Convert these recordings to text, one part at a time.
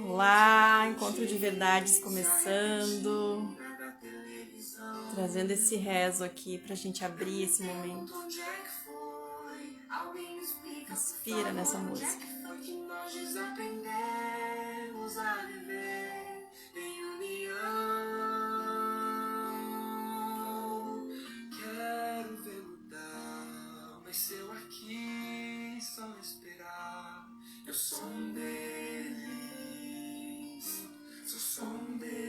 Olá, Encontro de Verdades começando, trazendo esse rezo aqui pra gente abrir esse momento. Inspira nessa música. Quero ver mudar, mas se eu aqui só esperar, eu sou um deles, sou um deles.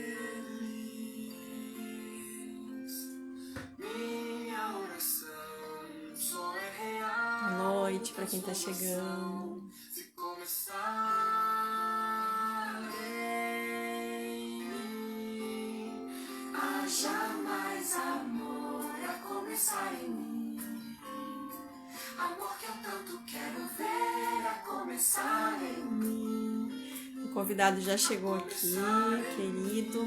Minha oração só é real. Boa noite pra quem tá chegando. Se começar em mim, haja mais amor a começar em mim. Amor que eu tanto quero ver a começar em mim. O convidado já chegou aqui, querido.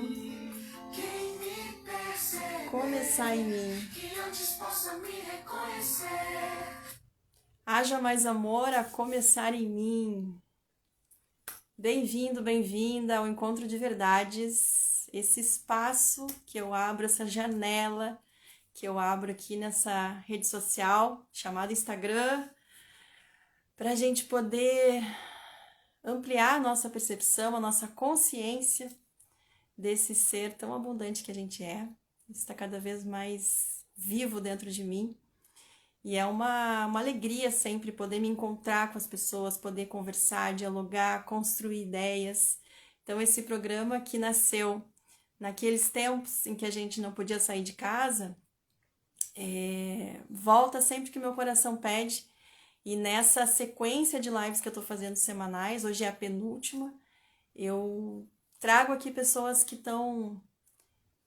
Quem me percebe, Começar em mim. que antes possa me reconhecer. Haja mais amor a começar em mim. Bem-vindo, bem-vinda ao Encontro de Verdades. Esse espaço que eu abro, essa janela que eu abro aqui nessa rede social chamada Instagram, para a gente poder ampliar a nossa percepção, a nossa consciência desse ser tão abundante que a gente é. Isso está cada vez mais vivo dentro de mim. E é uma alegria sempre poder me encontrar com as pessoas, poder conversar, dialogar, construir ideias. Então esse programa que nasceu naqueles tempos em que a gente não podia sair de casa, volta sempre que meu coração pede. E nessa sequência de lives que eu estou fazendo semanais, hoje é a penúltima, eu trago aqui pessoas que estão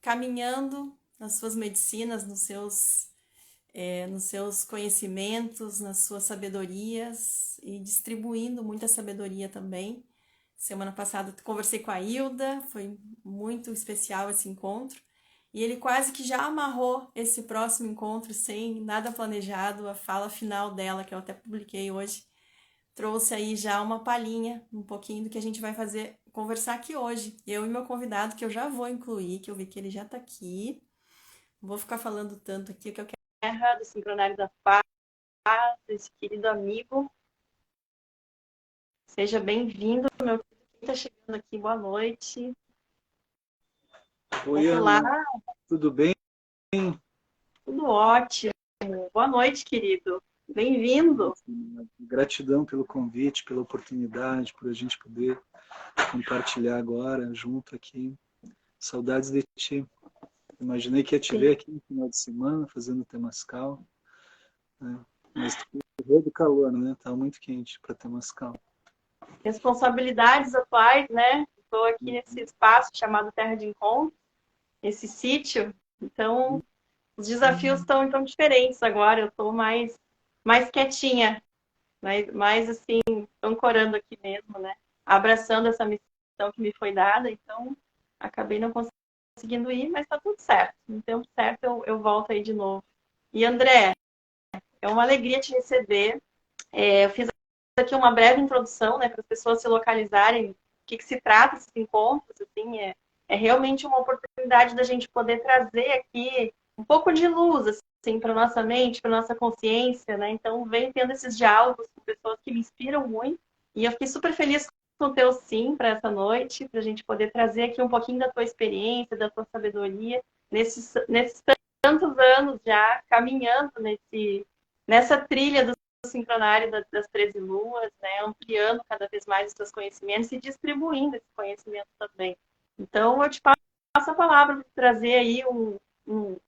caminhando nas suas medicinas, nos seus conhecimentos, nas suas sabedorias e distribuindo muita sabedoria também. Semana passada conversei com a Hilda, foi muito especial esse encontro. E ele quase que já amarrou esse próximo encontro sem nada planejado, a fala final dela, que eu até publiquei hoje, trouxe aí já uma palhinha, um pouquinho do que a gente vai fazer, conversar aqui hoje. Eu e meu convidado, que eu já vou incluir, que eu vi que ele já está aqui. Não vou ficar falando tanto aqui, que eu quero do Sincronário da Paz, desse querido amigo. Seja bem-vindo, meu querido. Quem está chegando aqui, boa noite. Oi, Olá, Ana, tudo bem? tudo ótimo. Boa noite, querido. Bem-vindo. Gratidão pelo convite, pela oportunidade, por a gente poder compartilhar agora, junto aqui. Saudades de ti. Imaginei que ia te ver aqui no final de semana, fazendo Temascal, né? Mas tu correu do calor, né? Tava muito quente para Temascal. Responsabilidades atuais, né? Estou aqui nesse espaço chamado Terra de Encontro, esse sítio. Então, os desafios estão então diferentes agora. Eu estou mais quietinha, mais assim, ancorando aqui mesmo, né? Abraçando essa missão que me foi dada. Então, acabei não conseguindo ir, mas está tudo certo. No tempo certo, eu volto aí de novo. E André, é uma alegria te receber. Eu fiz aqui uma breve introdução, né, para as pessoas se localizarem o que se trata esses encontros. Assim, é realmente uma oportunidade da gente poder trazer aqui um pouco de luz assim, para nossa mente, para nossa consciência, né? Então, vem tendo esses diálogos com pessoas que me inspiram muito. E eu fiquei super feliz com o teu sim para essa noite, para a gente poder trazer aqui um pouquinho da tua experiência, da tua sabedoria, nesses tantos anos já caminhando nessa trilha do sincronário das 13 luas, né, ampliando cada vez mais os seus conhecimentos e distribuindo esse conhecimento também. Então, eu te passo a palavra para trazer aí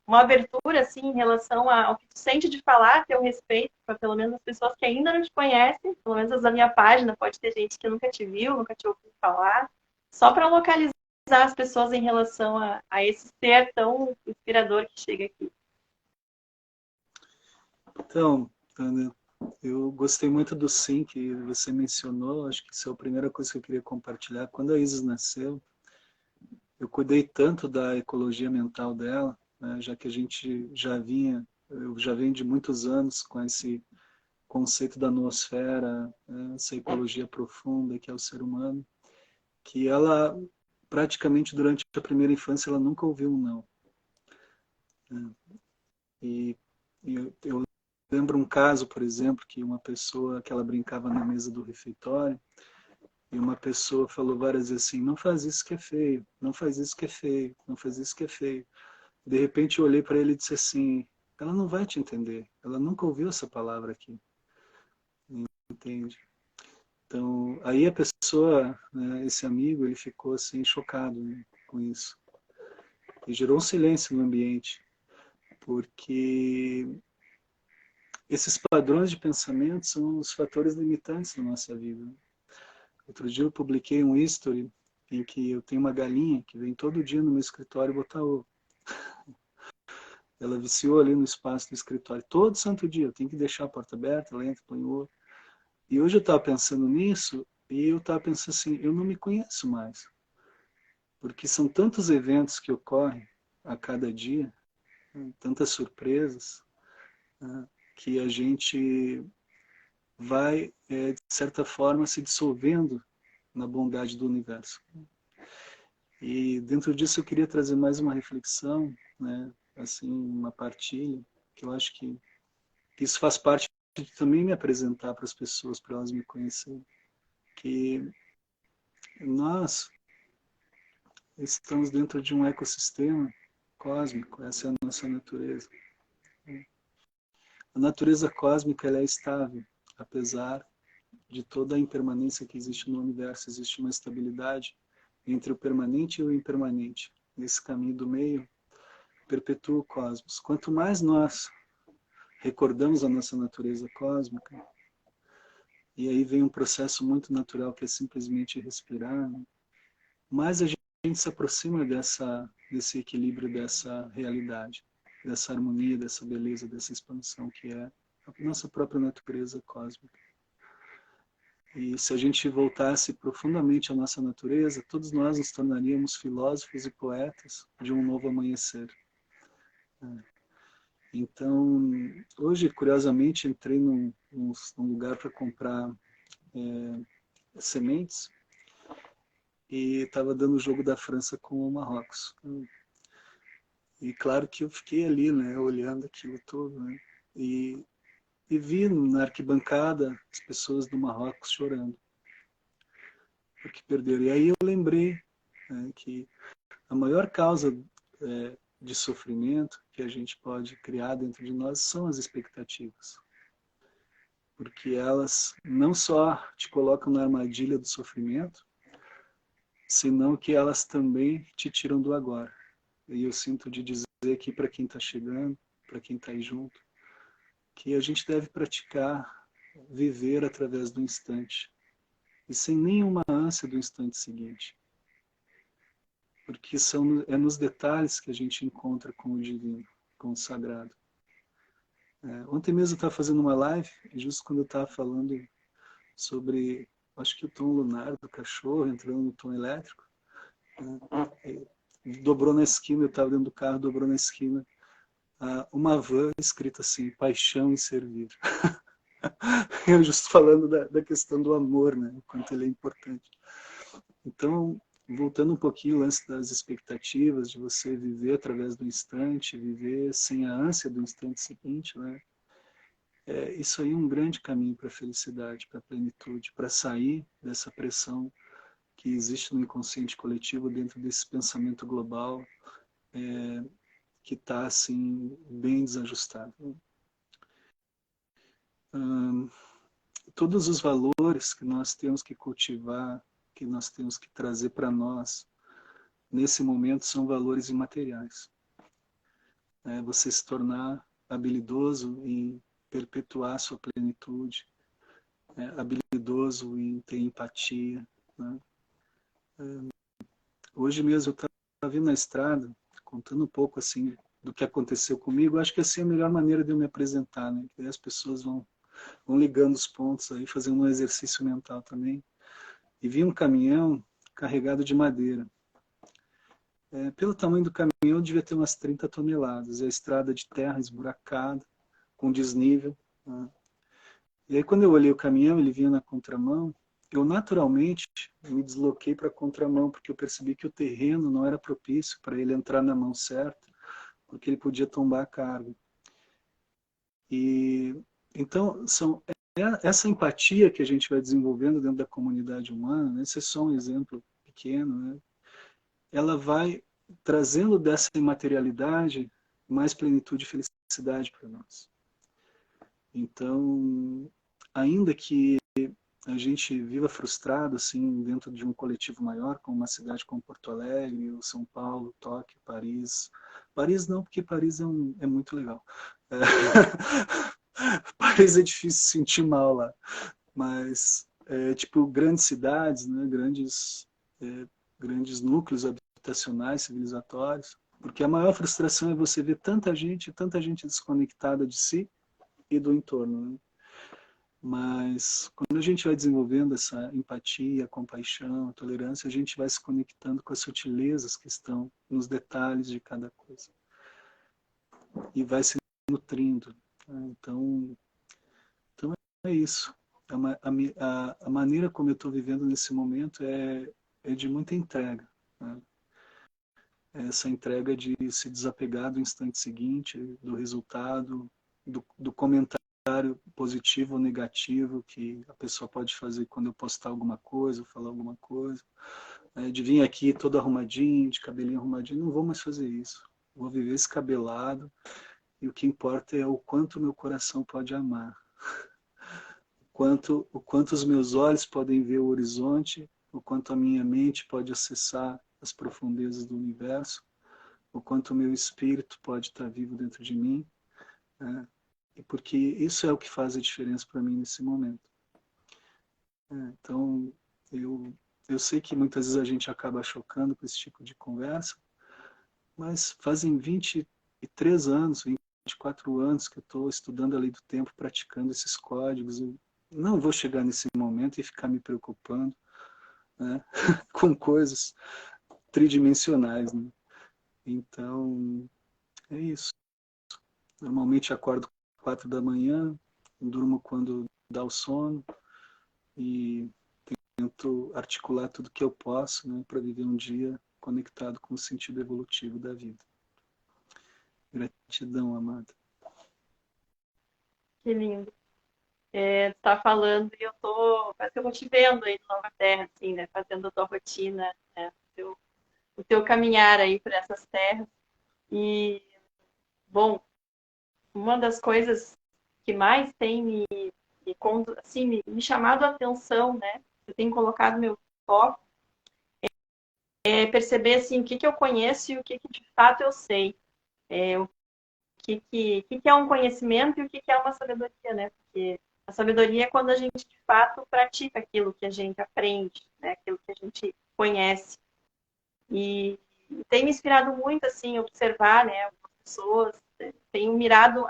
uma abertura assim, em relação ao que tu sente de falar, a teu respeito, para pelo menos as pessoas que ainda não te conhecem, pelo menos da minha página, pode ter gente que nunca te viu, nunca te ouviu falar, só para localizar as pessoas em relação a esse ser tão inspirador que chega aqui. Então, Ana, eu gostei muito do sim que você mencionou, acho que isso é a primeira coisa que eu queria compartilhar. Quando a Isis nasceu, eu cuidei tanto da ecologia mental dela, né, já que eu já venho de muitos anos com esse conceito da noosfera, essa ecologia profunda que é o ser humano, que ela, praticamente durante a primeira infância, ela nunca ouviu um não. E eu lembro um caso, por exemplo, que uma pessoa, que ela brincava na mesa do refeitório, e uma pessoa falou várias vezes assim, não faz isso que é feio, não faz isso que é feio, não faz isso que é feio. De repente eu olhei para ele e disse assim, ela não vai te entender, ela nunca ouviu essa palavra aqui, entende? Então, aí a pessoa, né, esse amigo, ele ficou assim chocado, né, com isso. E gerou um silêncio no ambiente, porque esses padrões de pensamento são os fatores limitantes da nossa vida. Outro dia eu publiquei um history em que eu tenho uma galinha que vem todo dia no meu escritório botar ovo. Ela viciou ali no espaço do escritório. Todo santo dia, eu tenho que deixar a porta aberta, ela entra, põe ovo. E hoje eu estava pensando nisso, e eu estava pensando assim, eu não me conheço mais. Porque são tantos eventos que ocorrem a cada dia, né, tantas surpresas, né, que a gente vai, de certa forma, se dissolvendo na bondade do universo. E dentro disso eu queria trazer mais uma reflexão, né, assim, uma partilha, que eu acho que isso faz parte de também me apresentar para as pessoas, para elas me conhecerem. Que nós estamos dentro de um ecossistema cósmico, essa é a nossa natureza. A natureza cósmica ela é estável, apesar de toda a impermanência que existe no universo, existe uma estabilidade entre o permanente e o impermanente. Nesse caminho do meio, perpetua o cosmos. Quanto mais nós recordamos a nossa natureza cósmica, e aí vem um processo muito natural que é simplesmente respirar, né? Mais a gente se aproxima desse equilíbrio, dessa realidade, dessa harmonia, dessa beleza, dessa expansão que é a nossa própria natureza cósmica. E se a gente voltasse profundamente à nossa natureza, todos nós nos tornaríamos filósofos e poetas de um novo amanhecer. Então, hoje, curiosamente, entrei num lugar para comprar sementes e estava dando o jogo da França com o Marrocos. E claro que eu fiquei ali, né, olhando aquilo tudo, né, e vi na arquibancada as pessoas do Marrocos chorando, porque perderam. E aí eu lembrei, né, que a maior causa de sofrimento que a gente pode criar dentro de nós são as expectativas. Porque elas não só te colocam na armadilha do sofrimento, senão que elas também te tiram do agora. E eu sinto de dizer aqui para quem está chegando, para quem está aí junto, que a gente deve praticar viver através do instante e sem nenhuma ânsia do instante seguinte. Porque é nos detalhes que a gente encontra com o divino, com o sagrado. Ontem mesmo eu estava fazendo uma live, justo quando eu estava falando sobre, acho que o tom lunar do cachorro entrando no tom elétrico, dobrou na esquina, eu estava dentro do carro, dobrou na esquina, uma van escrita assim, paixão em servir. Eu justo falando da questão do amor, né? O quanto ele é importante. Então, voltando um pouquinho antes das expectativas, de você viver através do instante, viver sem a ânsia do instante seguinte, né? Isso aí é um grande caminho para a felicidade, para a plenitude, para sair dessa pressão que existe no inconsciente coletivo dentro desse pensamento global que está assim bem desajustado. Todos os valores que nós temos que cultivar, que nós temos que trazer para nós nesse momento são valores imateriais. Você se tornar habilidoso em perpetuar sua plenitude, habilidoso em ter empatia, né? Hoje mesmo eu estava vindo na estrada, contando um pouco assim do que aconteceu comigo. Acho que essa é a melhor maneira de eu me apresentar, né? Que aí as pessoas vão ligando os pontos aí, fazendo um exercício mental também. E vi um caminhão carregado de madeira. Pelo tamanho do caminhão, devia ter umas 30 toneladas. A estrada de terra esburacada, com desnível, né? E aí, quando eu olhei o caminhão, ele vinha na contramão, eu naturalmente me desloquei para a contramão, porque eu percebi que o terreno não era propício para ele entrar na mão certa, porque ele podia tombar a carga. E então essa empatia que a gente vai desenvolvendo dentro da comunidade humana, né, esse é só um exemplo pequeno, né, ela vai trazendo dessa imaterialidade mais plenitude e felicidade para nós. Então, ainda que a gente viva frustrado assim dentro de um coletivo maior, como uma cidade como Porto Alegre, ou São Paulo, Tóquio, Paris. Paris não, porque Paris é muito legal. É. Paris é difícil se sentir mal lá, mas tipo grandes cidades, né, grandes núcleos habitacionais, civilizatórios, porque a maior frustração é você ver tanta gente desconectada de si e do entorno, né? Mas quando a gente vai desenvolvendo essa empatia, compaixão, tolerância, a gente vai se conectando com as sutilezas que estão nos detalhes de cada coisa. E vai se nutrindo. Né? Então é isso. A maneira como eu estou vivendo nesse momento é de muita entrega. Né? Essa entrega de se desapegar do instante seguinte, do resultado, do comentário positivo ou negativo que a pessoa pode fazer quando eu postar alguma coisa, falar alguma coisa. De vir aqui todo arrumadinho, de cabelinho arrumadinho, não vou mais fazer isso. Vou viver escabelado e o que importa é o quanto meu coração pode amar. O quanto os meus olhos podem ver o horizonte, o quanto a minha mente pode acessar as profundezas do universo, o quanto o meu espírito pode estar vivo dentro de mim, né? E porque isso é o que faz a diferença para mim nesse momento. Então, eu sei que muitas vezes a gente acaba chocando com esse tipo de conversa, mas fazem 23 anos, 24 anos que eu estou estudando a lei do tempo, praticando esses códigos. Eu não vou chegar nesse momento e ficar me preocupando, né, com coisas tridimensionais. Né? Então, é isso. Normalmente acordo 4 da manhã, durmo quando dá o sono e tento articular tudo que eu posso, né, para viver um dia conectado com o sentido evolutivo da vida. Gratidão, amada. Que lindo. Tu tá falando e parece que eu tô te vendo aí na Nova Terra, assim, né? Fazendo a tua rotina, né? O teu caminhar aí por essas terras. E, bom, uma das coisas que mais tem me chamado a atenção, né? Eu tenho colocado meu foco é perceber, assim, o que eu conheço e o que de fato eu sei. O que é um conhecimento e o que é uma sabedoria, né? Porque a sabedoria é quando a gente, de fato, pratica aquilo que a gente aprende, né? Aquilo que a gente conhece. E tem me inspirado muito, assim, observar, né, algumas pessoas. Tenho mirado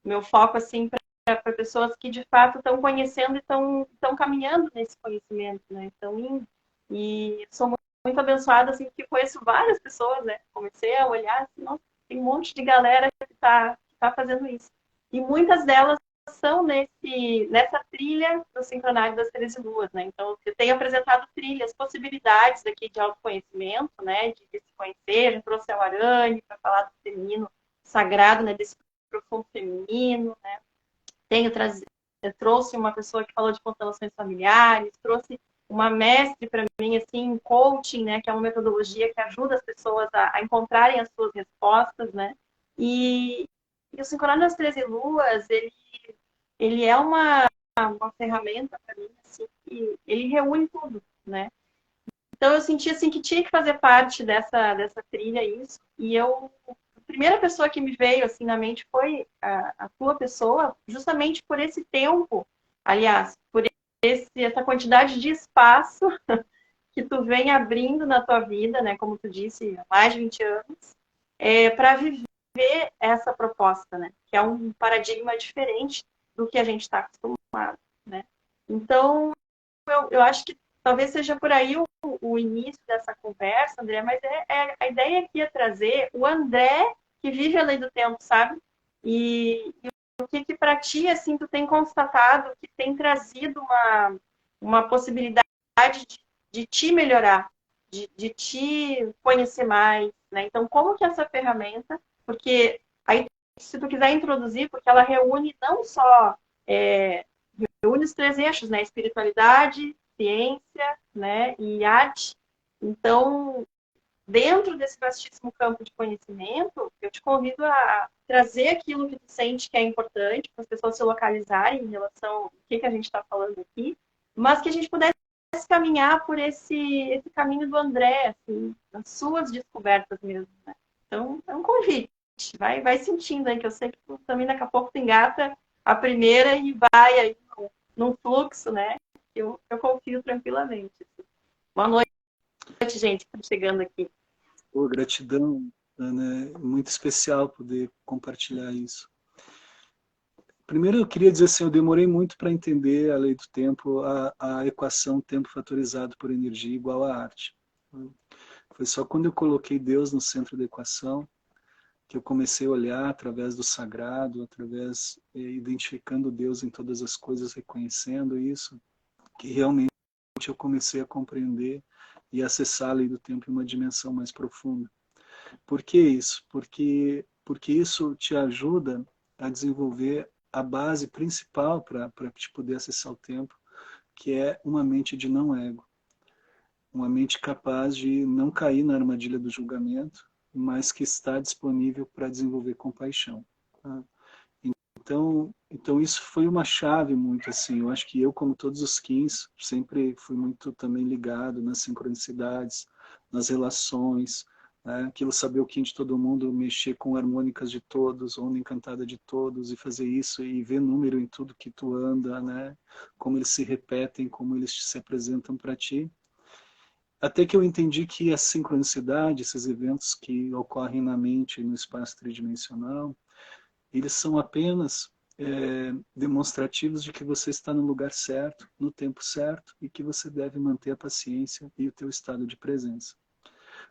meu foco, assim, para pessoas que, de fato, estão conhecendo e estão caminhando nesse conhecimento, né? Estão indo. E sou muito abençoada, assim, porque conheço várias pessoas, né? Comecei a olhar, assim, nossa, tem um monte de galera que tá fazendo isso. E muitas delas são nessa trilha do Sincronário das 13 Luas, né? Então, eu tenho apresentado trilhas, possibilidades aqui de autoconhecimento, né? De se conhecer, eu trouxe a Arane para falar do feminino sagrado, né? Desse profundo feminino, né? Eu trouxe uma pessoa que falou de constelações familiares, trouxe uma mestre para mim, assim, coaching, né? Que é uma metodologia que ajuda as pessoas a encontrarem as suas respostas, né? E o Sincronário das 13 Luas, ele é uma ferramenta para mim, assim, que ele reúne tudo, né? Então eu senti assim que tinha que fazer parte dessa trilha isso. E a primeira pessoa que me veio assim na mente foi a tua pessoa, justamente por esse tempo, aliás, por essa quantidade de espaço que tu vem abrindo na tua vida, né? Como tu disse, há mais de 20 anos, para viver essa proposta, né? Que é um paradigma diferente do que a gente está acostumado, né? Então, eu acho que talvez seja por aí o início dessa conversa, André, mas a ideia aqui é trazer o André que vive a lei do tempo, sabe? E o que que para ti, assim, tu tem constatado que tem trazido uma possibilidade de te melhorar, de te conhecer mais, né? Então, como que essa ferramenta, porque aí, se tu quiser introduzir, porque ela reúne não só, reúne os três eixos, né? Espiritualidade, ciência, né? E arte. Então, dentro desse vastíssimo campo de conhecimento, eu te convido a trazer aquilo que tu sente que é importante para as pessoas se localizarem em relação ao que a gente está falando aqui, mas que a gente pudesse caminhar por esse caminho do André, assim, nas suas descobertas mesmo, né? Então, é um convite. Vai sentindo aí, que eu sei que tu também daqui a pouco tu engata a primeira e vai aí num fluxo, né? Eu confio tranquilamente. Boa noite, gente, que tá chegando aqui. Pô, gratidão, Ana, é muito especial poder compartilhar isso. Primeiro eu queria dizer assim, eu demorei muito para entender a lei do tempo, a equação tempo fatorizado por energia igual a arte. Foi só quando eu coloquei Deus no centro da equação que eu comecei a olhar através do sagrado, através, identificando Deus em todas as coisas, reconhecendo isso, que realmente eu comecei a compreender e acessar a lei do tempo em uma dimensão mais profunda. Por que isso? Porque isso te ajuda a desenvolver a base principal para te poder acessar o tempo, que é uma mente de não ego. Uma mente capaz de não cair na armadilha do julgamento, mas que está disponível para desenvolver compaixão. Tá? Então isso foi uma chave muito assim. Eu acho que eu, como todos os Kins, sempre fui muito também ligado nas sincronicidades, nas relações, né? Aquilo saber o Kim de todo mundo, mexer com harmônicas de todos, onda encantada de todos, e fazer isso e ver número em tudo que tu anda, né? Como eles se repetem, como eles se apresentam para ti. Até que eu entendi que a sincronicidade, esses eventos que ocorrem na mente e no espaço tridimensional, eles são apenas demonstrativos de que você está no lugar certo, no tempo certo, e que você deve manter a paciência e o teu estado de presença.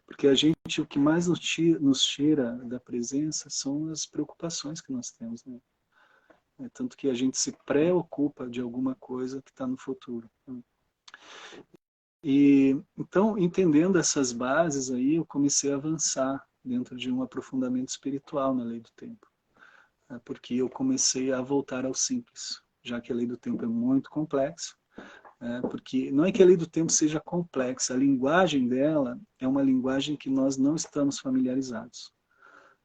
Porque a gente, o que mais nos tira da presença são as preocupações que nós temos, né? Tanto que a gente se preocupa de alguma coisa que está no futuro. E então, entendendo essas bases aí, eu comecei a avançar dentro de um aprofundamento espiritual na lei do tempo. Porque eu comecei a voltar ao simples, já que a lei do tempo é muito complexa. Porque não é que a lei do tempo seja complexa, a linguagem dela é uma linguagem que nós não estamos familiarizados.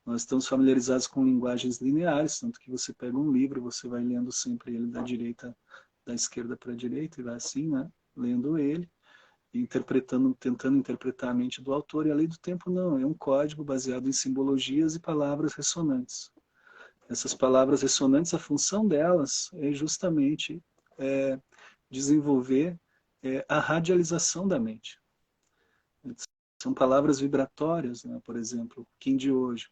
Nós estamos familiarizados com linguagens lineares, tanto que você pega um livro, você vai lendo sempre ele da esquerda para a direita, e vai assim, né? Lendo ele, tentando interpretar a mente do autor. E a lei do tempo não, é um código baseado em simbologias e palavras ressonantes. Essas palavras ressonantes, a função delas é justamente desenvolver a radialização da mente. São palavras vibratórias, né? Por exemplo, Kim de hoje,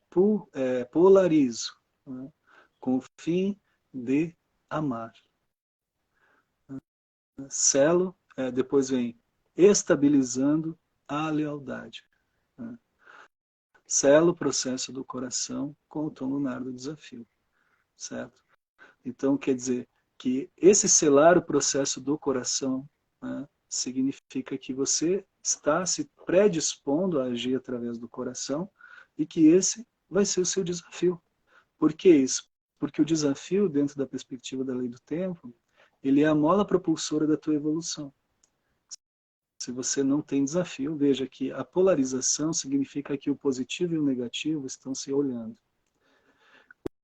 polarizo, né? Com o fim de amar. Selo, depois vem estabilizando a lealdade. Né? Selo o processo do coração com o tom lunar do desafio. Certo? Então, quer dizer que esse selar o processo do coração, né, significa que você está se predispondo a agir através do coração e que esse vai ser o seu desafio. Por que isso? Porque o desafio, dentro da perspectiva da lei do tempo, ele é a mola propulsora da tua evolução. Se você não tem desafio, veja que a polarização significa que o positivo e o negativo estão se olhando.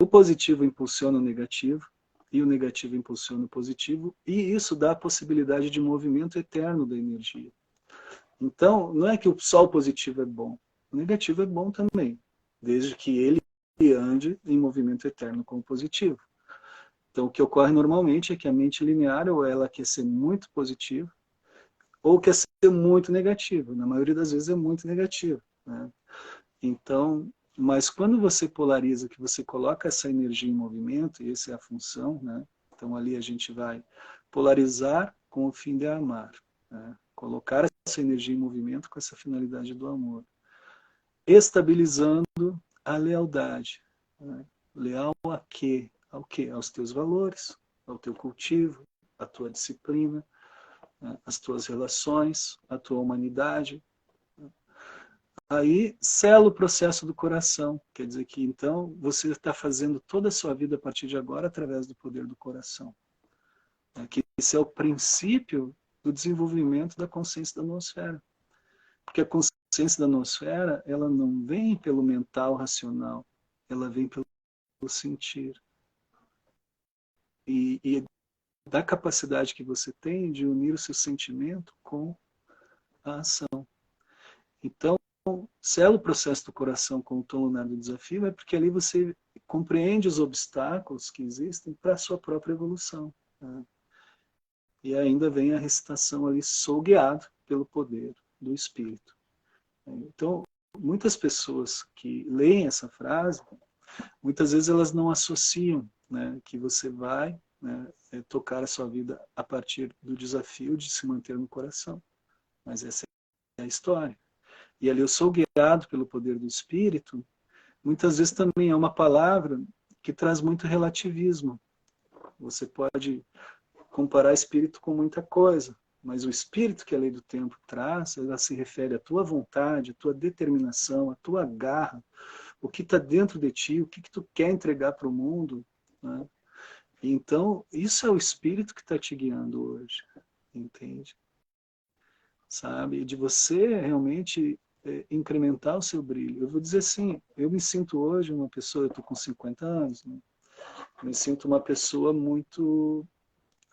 O positivo impulsiona o negativo, e o negativo impulsiona o positivo, e isso dá a possibilidade de movimento eterno da energia. Então, não é que só o positivo é bom, o negativo é bom também, desde que ele ande em movimento eterno com o positivo. Então, o que ocorre normalmente é que a mente linear, ou ela quer ser muito positiva, ou quer ser muito negativa. Na maioria das vezes é muito negativo, né? Então, mas quando você polariza, que você coloca essa energia em movimento, e essa é a função, né? Então ali a gente vai polarizar com o fim de amar, né? Colocar essa energia em movimento com essa finalidade do amor. Estabilizando a lealdade. Né? Leal a quê? ao quê? Aos teus valores, ao teu cultivo, à tua disciplina, né? Às tuas relações, à tua humanidade. Aí sela o processo do coração. Quer dizer que então você está fazendo toda a sua vida a partir de agora através do poder do coração. Que esse é o princípio do desenvolvimento da consciência da noosfera. Porque a consciência da noosfera, ela não vem pelo mental racional, ela vem pelo sentir. E da capacidade que você tem de unir o seu sentimento com a ação. Então, sela o processo do coração com o tom lunar do desafio, é porque ali você compreende os obstáculos que existem para a sua própria evolução. Né? E ainda vem a recitação ali, sou guiado pelo poder do Espírito. Então, muitas pessoas que leem essa frase, muitas vezes elas não associam, né, que você vai, né, tocar a sua vida a partir do desafio de se manter no coração. Mas essa é a história. E ali eu sou guiado pelo poder do Espírito, muitas vezes também é uma palavra que traz muito relativismo. Você pode comparar espírito com muita coisa, mas o espírito que a lei do tempo traz, ela se refere à tua vontade, à tua determinação, à tua garra, o que está dentro de ti, o que tu quer entregar para o mundo. Né? Então, isso é o espírito que está te guiando hoje, entende? Sabe? De você realmente incrementar o seu brilho. Eu vou dizer assim, eu me sinto hoje uma pessoa, eu estou com 50 anos, né? Eu me sinto uma pessoa muito,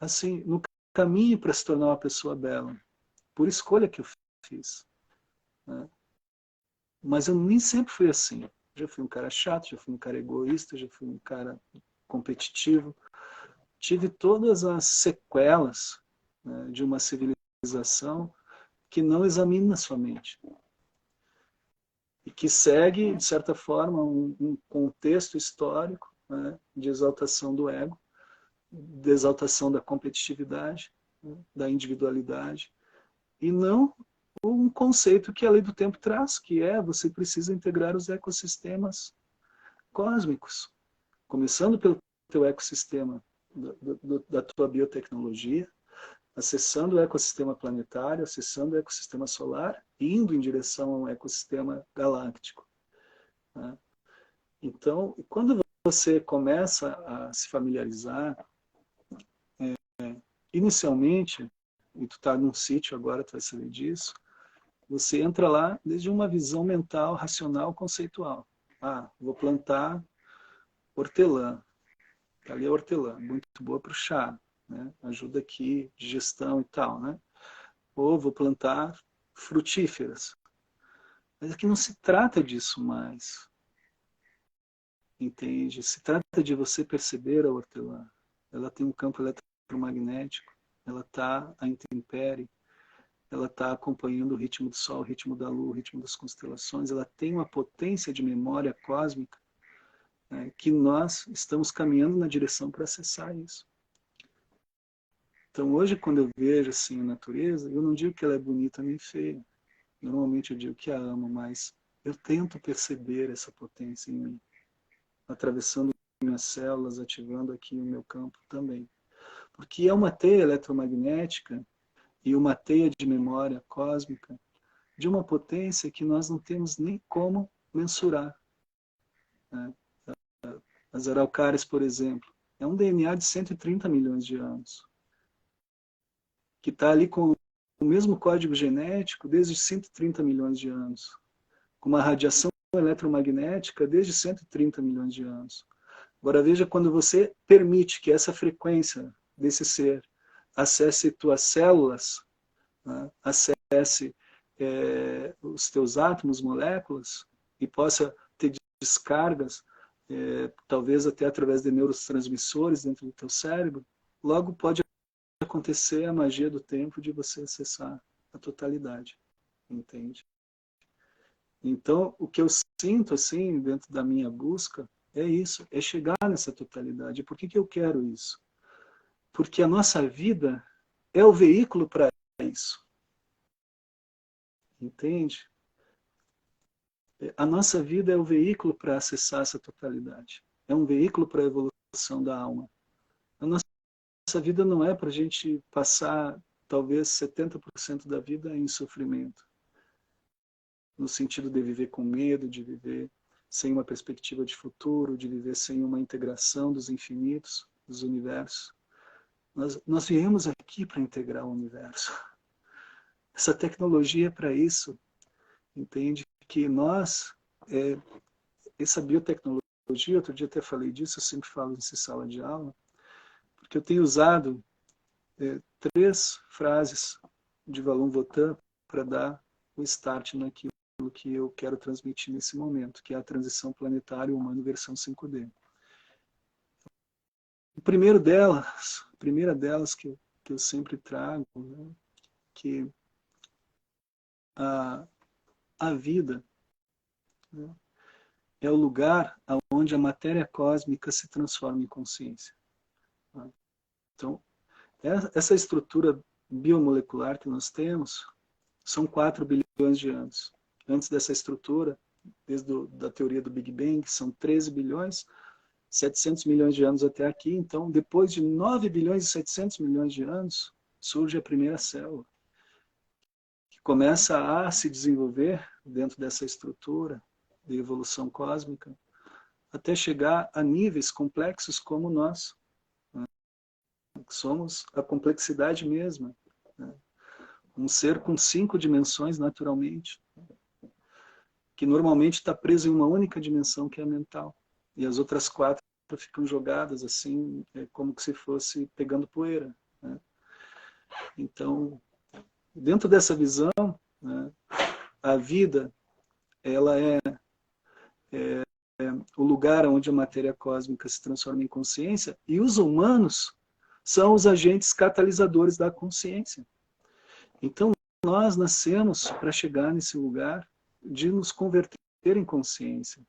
assim, no caminho para se tornar uma pessoa bela, por escolha que eu fiz. Né? Mas eu nem sempre fui assim. Já fui um cara chato, já fui um cara egoísta, já fui um cara competitivo. Tive todas as sequelas, né, de uma civilização que não examina a sua mente. E que segue, de certa forma, um contexto histórico, né, de exaltação do ego, de exaltação da competitividade, né, da individualidade, e não um conceito que a lei do tempo traz, que é você precisa integrar os ecossistemas cósmicos, começando pelo teu ecossistema da tua biotecnologia, acessando o ecossistema planetário, acessando o ecossistema solar, indo em direção ao ecossistema galáctico. Né? Então, quando você começa a se familiarizar, inicialmente, e tu está num sítio agora, tu vai saber disso, você entra lá desde uma visão mental, racional, conceitual. Ah, vou plantar hortelã. Ali é hortelã, muito boa para o chá, né? Ajuda aqui, digestão e tal, né? Ou vou plantar frutíferas. Mas aqui não se trata disso mais, entende? Se trata de você perceber a hortelã. Ela tem um campo eletromagnético, ela está à intempérie, ela está acompanhando o ritmo do Sol, o ritmo da Lua, o ritmo das constelações, ela tem uma potência de memória cósmica, né, que nós estamos caminhando na direção para acessar isso. Então hoje, quando eu vejo assim a natureza, eu não digo que ela é bonita nem feia. Normalmente eu digo que a amo, mas eu tento perceber essa potência em mim, atravessando minhas células, ativando aqui o meu campo também. Porque é uma teia eletromagnética e uma teia de memória cósmica de uma potência que nós não temos nem como mensurar. Né? As araucárias, por exemplo, é um DNA de 130 milhões de anos, que está ali com o mesmo código genético desde 130 milhões de anos, com uma radiação eletromagnética desde 130 milhões de anos. Agora veja quando você permite que essa frequência desse ser acesse tuas células, né, acesse os teus átomos, moléculas, e possa ter descargas, talvez até através de neurotransmissores dentro do teu cérebro, logo pode acontecer a magia do tempo de você acessar a totalidade, entende? Então, o que eu sinto assim dentro da minha busca é isso, é chegar nessa totalidade. Por que eu quero isso? Porque a nossa vida é o veículo para isso. Entende? A nossa vida é o veículo para acessar essa totalidade. É um veículo para a evolução evolução da alma. A nossa vida não é para a gente passar talvez 70% da vida em sofrimento, no sentido de viver com medo, de viver sem uma perspectiva de futuro, de viver sem uma integração dos infinitos, dos universos. Nós viemos aqui para integrar o universo. Essa tecnologia é para isso, entende? Que nós, essa biotecnologia, outro dia até falei disso, eu sempre falo nessa sala de aula, porque eu tenho usado 3 frases de Valum Votan para dar o start naquilo que eu quero transmitir nesse momento, que é a transição planetária humana versão 5D. A primeira delas que eu sempre trago, né, que a vida, né, é o lugar onde a matéria cósmica se transforma em consciência. Então, essa estrutura biomolecular que nós temos são 4 bilhões de anos. Antes dessa estrutura, desde da teoria do Big Bang, são 13 bilhões, 700 milhões de anos até aqui. Então, depois de 9 bilhões e 700 milhões de anos, surge a primeira célula, que começa a se desenvolver dentro dessa estrutura de evolução cósmica, até chegar a níveis complexos como nós, né? Somos a complexidade mesma, né? Um ser com 5 dimensões naturalmente, que normalmente está preso em uma única dimensão, que é a mental. E as outras 4 ficam jogadas assim, como se fosse pegando poeira, né? Então, dentro dessa visão, né, a vida, ela é o lugar onde a matéria cósmica se transforma em consciência, e os humanos são os agentes catalisadores da consciência. Então, nós nascemos para chegar nesse lugar de nos converter em consciência.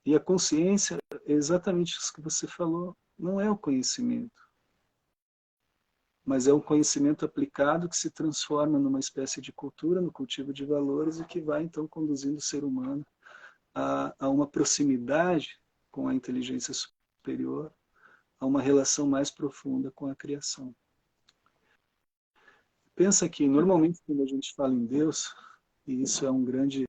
E a consciência é exatamente isso que você falou, não é o conhecimento, mas é um conhecimento aplicado que se transforma numa espécie de cultura, no cultivo de valores, e que vai então conduzindo o ser humano a uma proximidade com a inteligência superior, a uma relação mais profunda com a criação. Pensa que, normalmente, quando a gente fala em Deus, e isso é um grande...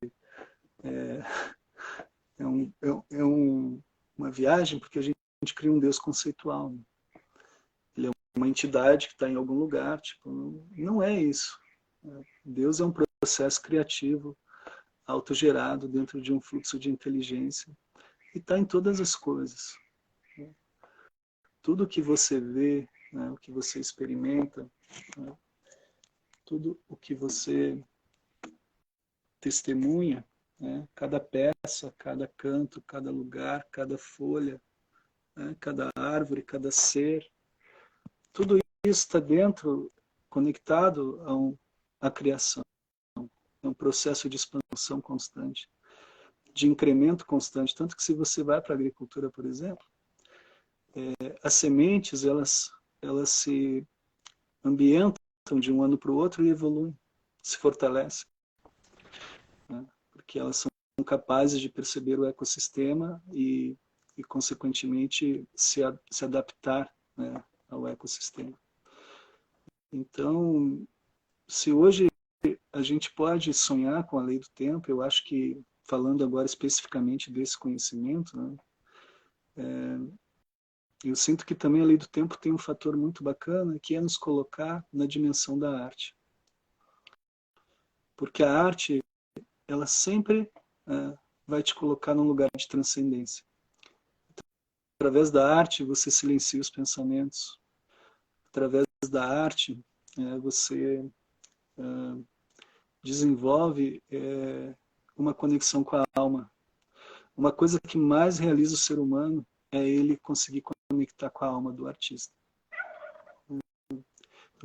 uma viagem, porque a gente cria um Deus conceitual, né? Ele é uma entidade que está em algum lugar, tipo, não é isso. Deus é um processo criativo, autogerado dentro de um fluxo de inteligência, e está em todas as coisas. Tudo que você vê, né, o que você experimenta, né, tudo o que você testemunha, né, cada peça, cada canto, cada lugar, cada folha, né, cada árvore, cada ser, tudo isso está dentro, conectado à criação. É um processo de expansão constante, de incremento constante. Tanto que se você vai para a agricultura, por exemplo, as sementes, elas se ambientam de um ano para o outro e evoluem, se fortalecem, né? Porque elas são capazes de perceber o ecossistema e consequentemente, se adaptar, né, ao ecossistema. Então, se hoje a gente pode sonhar com a lei do tempo, eu acho que, falando agora especificamente desse conhecimento, né, eu sinto que também a lei do tempo tem um fator muito bacana, que é nos colocar na dimensão da arte. Porque a arte, ela sempre vai te colocar num lugar de transcendência. Através da arte, você silencia os pensamentos. Através da arte, você desenvolve uma conexão com a alma. Uma coisa que mais realiza o ser humano é ele conseguir conectar com a alma do artista.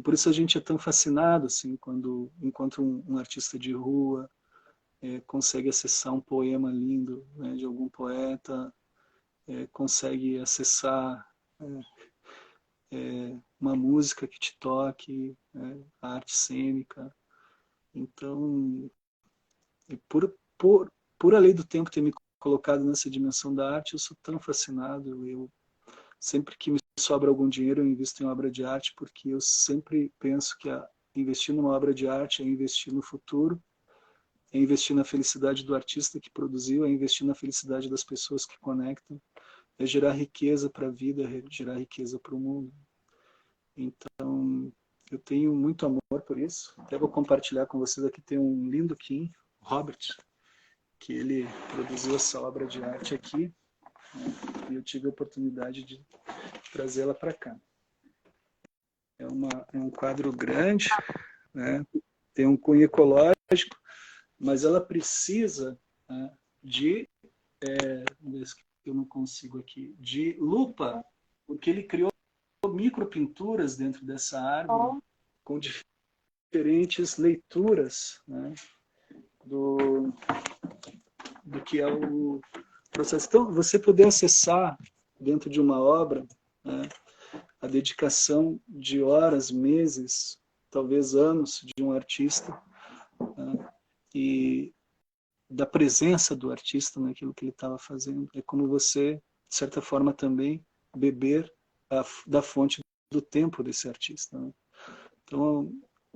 Por isso a gente é tão fascinado assim, quando encontra um artista de rua, consegue acessar um poema lindo, né, de algum poeta, consegue acessar uma música que te toque, a arte cênica. Então, por a lei do tempo ter me colocado nessa dimensão da arte, eu sou tão fascinado. Eu sempre que me sobra algum dinheiro, eu invisto em obra de arte, porque eu sempre penso que investir numa obra de arte é investir no futuro, é investir na felicidade do artista que produziu, é investir na felicidade das pessoas que conectam, é gerar riqueza para a vida, é gerar riqueza para o mundo. Então, eu tenho muito amor por isso. Até vou compartilhar com vocês aqui, tem um lindo Kim, Robert, que ele produziu essa obra de arte aqui, né, e eu tive a oportunidade de trazê-la para cá. É um quadro grande, né, tem um cunho ecológico, mas ela precisa, né, de, vamos ver se eu não consigo aqui, de lupa, porque ele criou micropinturas dentro dessa árvore, com diferentes leituras, né, do que é o processo. Então, você poder acessar dentro de uma obra, né, a dedicação de horas, meses, talvez anos de um artista, né, e da presença do artista naquilo que ele estava fazendo. É como você, de certa forma, também beber da fonte do tempo desse artista, né? Então,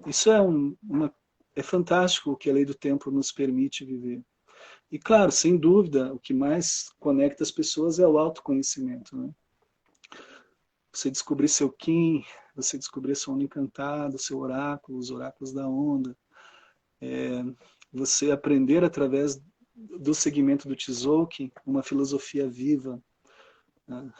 isso é fantástico o que a lei do tempo nos permite viver. E, claro, sem dúvida, o que mais conecta as pessoas é o autoconhecimento, né? Você descobrir seu Kim, você descobrir sua onda encantada, seu oráculo, os oráculos da onda, você aprender através do segmento do Tzolk'in uma filosofia viva, né?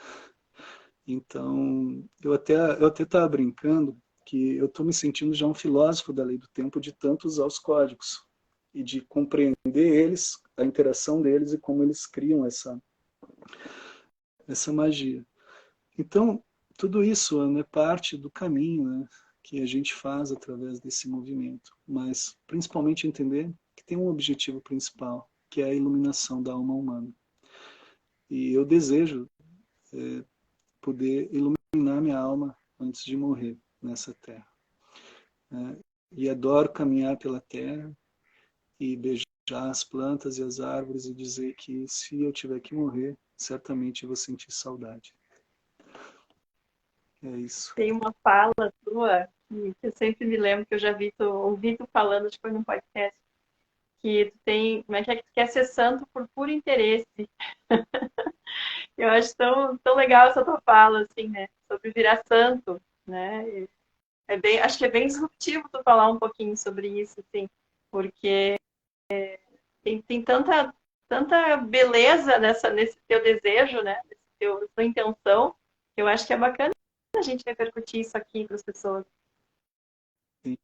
Então, eu até estava brincando que eu estou me sentindo já um filósofo da lei do tempo de tanto usar os códigos e de compreender eles, a interação deles e como eles criam essa magia. Então, tudo isso, né, é parte do caminho, né, que a gente faz através desse movimento, mas principalmente entender que tem um objetivo principal, que é a iluminação da alma humana. E eu desejo poder iluminar minha alma antes de morrer nessa terra. E adoro caminhar pela terra e beijar as plantas e as árvores e dizer que se eu tiver que morrer, certamente eu vou sentir saudade. É isso. Tem uma fala tua que eu sempre me lembro, que eu já ouvi tu falando, acho que foi num podcast, que tu tem, como é que tu quer ser santo por puro interesse. Eu acho tão legal essa tua fala, assim, né? Sobre virar santo, né? Acho que é bem disruptivo tu falar um pouquinho sobre isso, assim, porque tem tanta beleza nesse teu desejo, né? Nessa tua intenção. Eu acho que é bacana a gente repercutir isso aqui para as pessoas. Sim.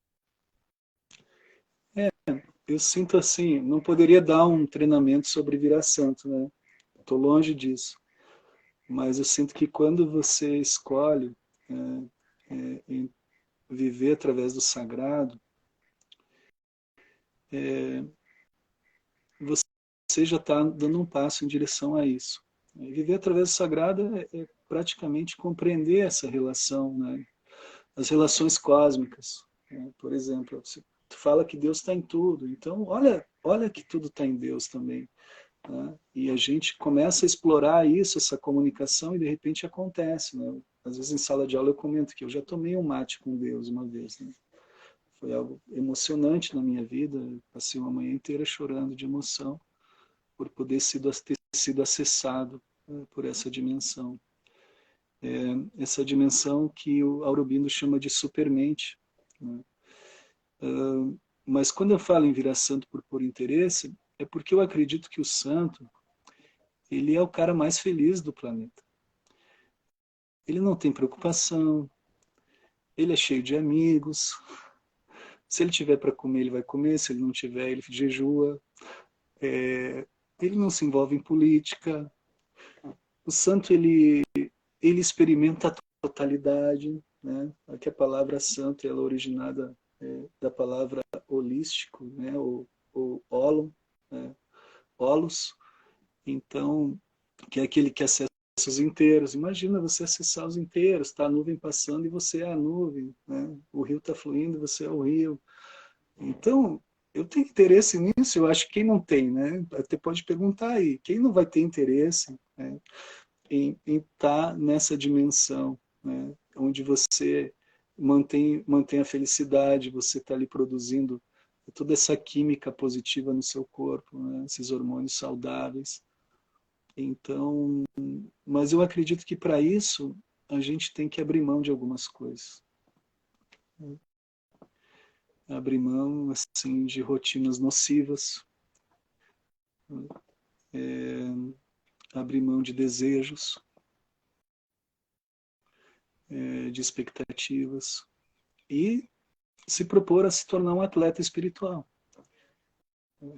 Eu sinto assim, não poderia dar um treinamento sobre virar santo, né? Estou longe disso. Mas eu sinto que quando você escolhe viver através do sagrado, você já está dando um passo em direção a isso. E viver através do sagrado é praticamente compreender essa relação, né? As relações cósmicas, né? Por exemplo, tu fala que Deus está em tudo, então olha que tudo está em Deus também, né? E a gente começa a explorar isso, essa comunicação, e de repente acontece, né? Às vezes em sala de aula eu comento que eu já tomei um mate com Deus uma vez, né? Foi algo emocionante na minha vida, eu passei uma manhã inteira chorando de emoção por poder ter sido acessado, né, por essa dimensão. Essa dimensão que o Aurobindo chama de supermente, né? Mas quando eu falo em virar santo por interesse, é porque eu acredito que o santo, ele é o cara mais feliz do planeta. Ele não tem preocupação, ele é cheio de amigos, se ele tiver para comer, ele vai comer, se ele não tiver, ele jejua, ele não se envolve em política. O santo, ele experimenta a totalidade, né? Aqui a palavra santo, ela é originada da palavra holístico, né? ou holon, né? Holos, então, que é aquele que acessa os inteiros. Imagina você acessar os inteiros, está a nuvem passando e você é a nuvem, né? O rio está fluindo e você é o rio. Então, eu tenho interesse nisso, eu acho que quem não tem, né? Até pode perguntar aí, quem não vai ter interesse, né, em estar nessa dimensão, né, onde você mantém a felicidade, você está ali produzindo toda essa química positiva no seu corpo, né, esses hormônios saudáveis. Então, mas eu acredito que para isso a gente tem que abrir mão de algumas coisas. Abrir mão assim de rotinas nocivas, é, abrir mão de desejos, de expectativas e se propor a se tornar um atleta espiritual,